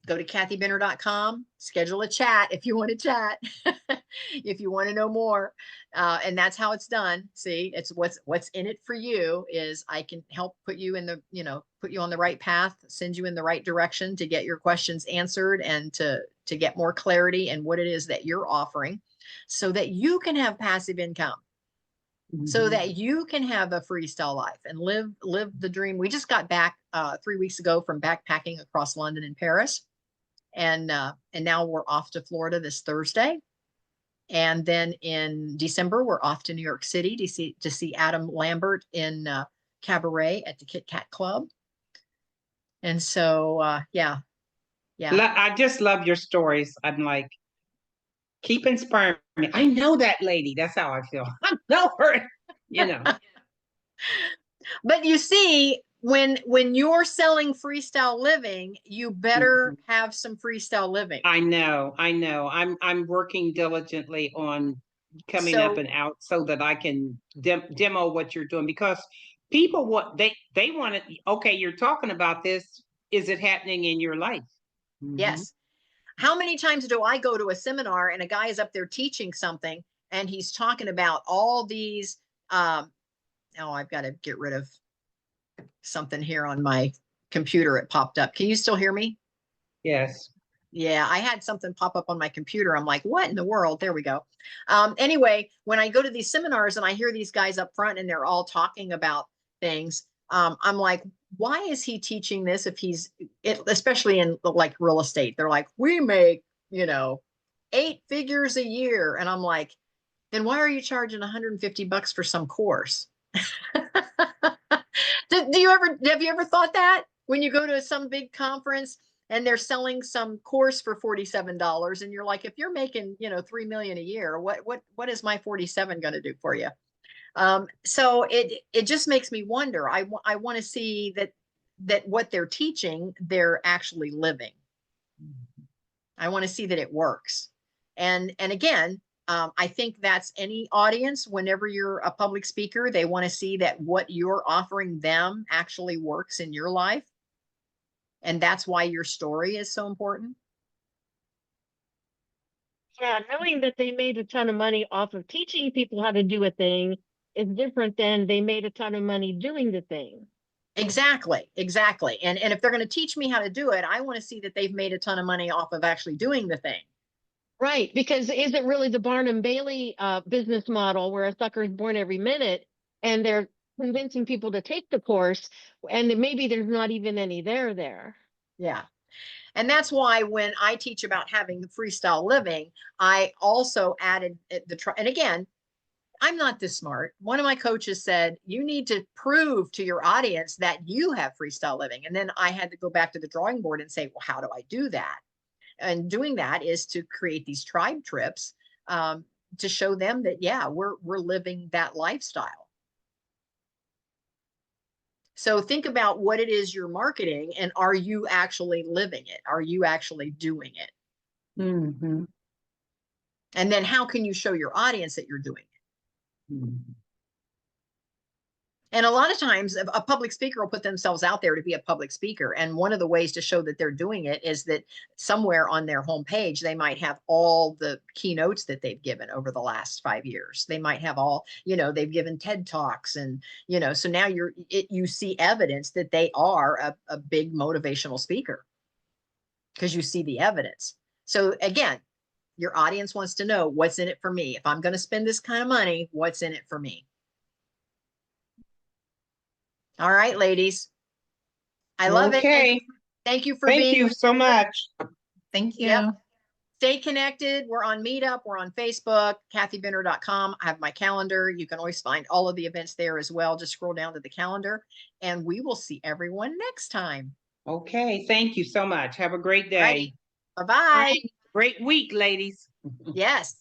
Go to kathybinner.com, schedule a chat if you want to chat, if you want to know more. And that's how it's done. See, it's what's in it for you is I can help put you in the, put you on the right path, send you in the right direction to get your questions answered and to get more clarity in what it is that you're offering so that you can have passive income. So that you can have a freestyle life and live the dream. We just got back 3 weeks ago from backpacking across London and Paris. And now we're off to Florida this Thursday. And then in December, we're off to New York City to see Adam Lambert in Cabaret at the Kit Kat Club. And so, yeah. I just love your stories. I'm like, keep inspiring me. I know that lady. That's how I feel. I know her, But you see, when you're selling freestyle living, you better have some freestyle living. I know. I'm working diligently on coming up and out so that I can demo what you're doing, because people they want it. Okay, you're talking about this. Is it happening in your life? Yes. How many times do I go to a seminar and a guy is up there teaching something and he's talking about all these, oh, I've got to get rid of something here on my computer. It popped up. Can you still hear me? Yes. Yeah, I had something pop up on my computer. I'm like, what in the world? There we go. Anyway, when I go to these seminars and I hear these guys up front and they're all talking about things, I'm like, why is he teaching this if especially in like real estate, they're like, we make, 8 figures a year. And I'm like, then why are you charging $150 for some course? Have you ever thought that when you go to some big conference and they're selling some course for $47 and you're like, if you're making, $3 million a year, what is my 47 going to do for you? So it just makes me wonder. I want to see that what they're teaching, they're actually living. I want to see that it works. And again, I think that's any audience. Whenever you're a public speaker, they want to see that what you're offering them actually works in your life. And that's why your story is so important. Yeah, knowing that they made a ton of money off of teaching people how to do a thing is different than they made a ton of money doing the thing. Exactly. And if they're going to teach me how to do it, I want to see that they've made a ton of money off of actually doing the thing. Right, because is it really the Barnum Bailey business model where a sucker is born every minute and they're convincing people to take the course and maybe there's not even any there? Yeah. And that's why when I teach about having the freestyle living, I also added and again, I'm not this smart. One of my coaches said, you need to prove to your audience that you have freestyle living. And then I had to go back to the drawing board and say, well, how do I do that? And doing that is to create these tribe trips to show them that, yeah, we're living that lifestyle. So think about what it is you're marketing, and are you actually living it? Are you actually doing it? Mm-hmm. And then how can you show your audience that you're doing it? Mm-hmm. And a lot of times a public speaker will put themselves out there to be a public speaker. And one of the ways to show that they're doing it is that somewhere on their homepage, they might have all the keynotes that they've given over the last 5 years. They might have all, they've given TED Talks and, so now you see evidence that they are a big motivational speaker because you see the evidence. So again, your audience wants to know what's in it for me. If I'm going to spend this kind of money, what's in it for me? All right, ladies. I love it. Thank you for being. Thank you so much. Thank you. Yep. Stay connected. We're on Meetup. We're on Facebook, kathybender.com. I have my calendar. You can always find all of the events there as well. Just scroll down to the calendar and we will see everyone next time. Okay. Thank you so much. Have a great day. Bye-bye. Great week, ladies. Yes.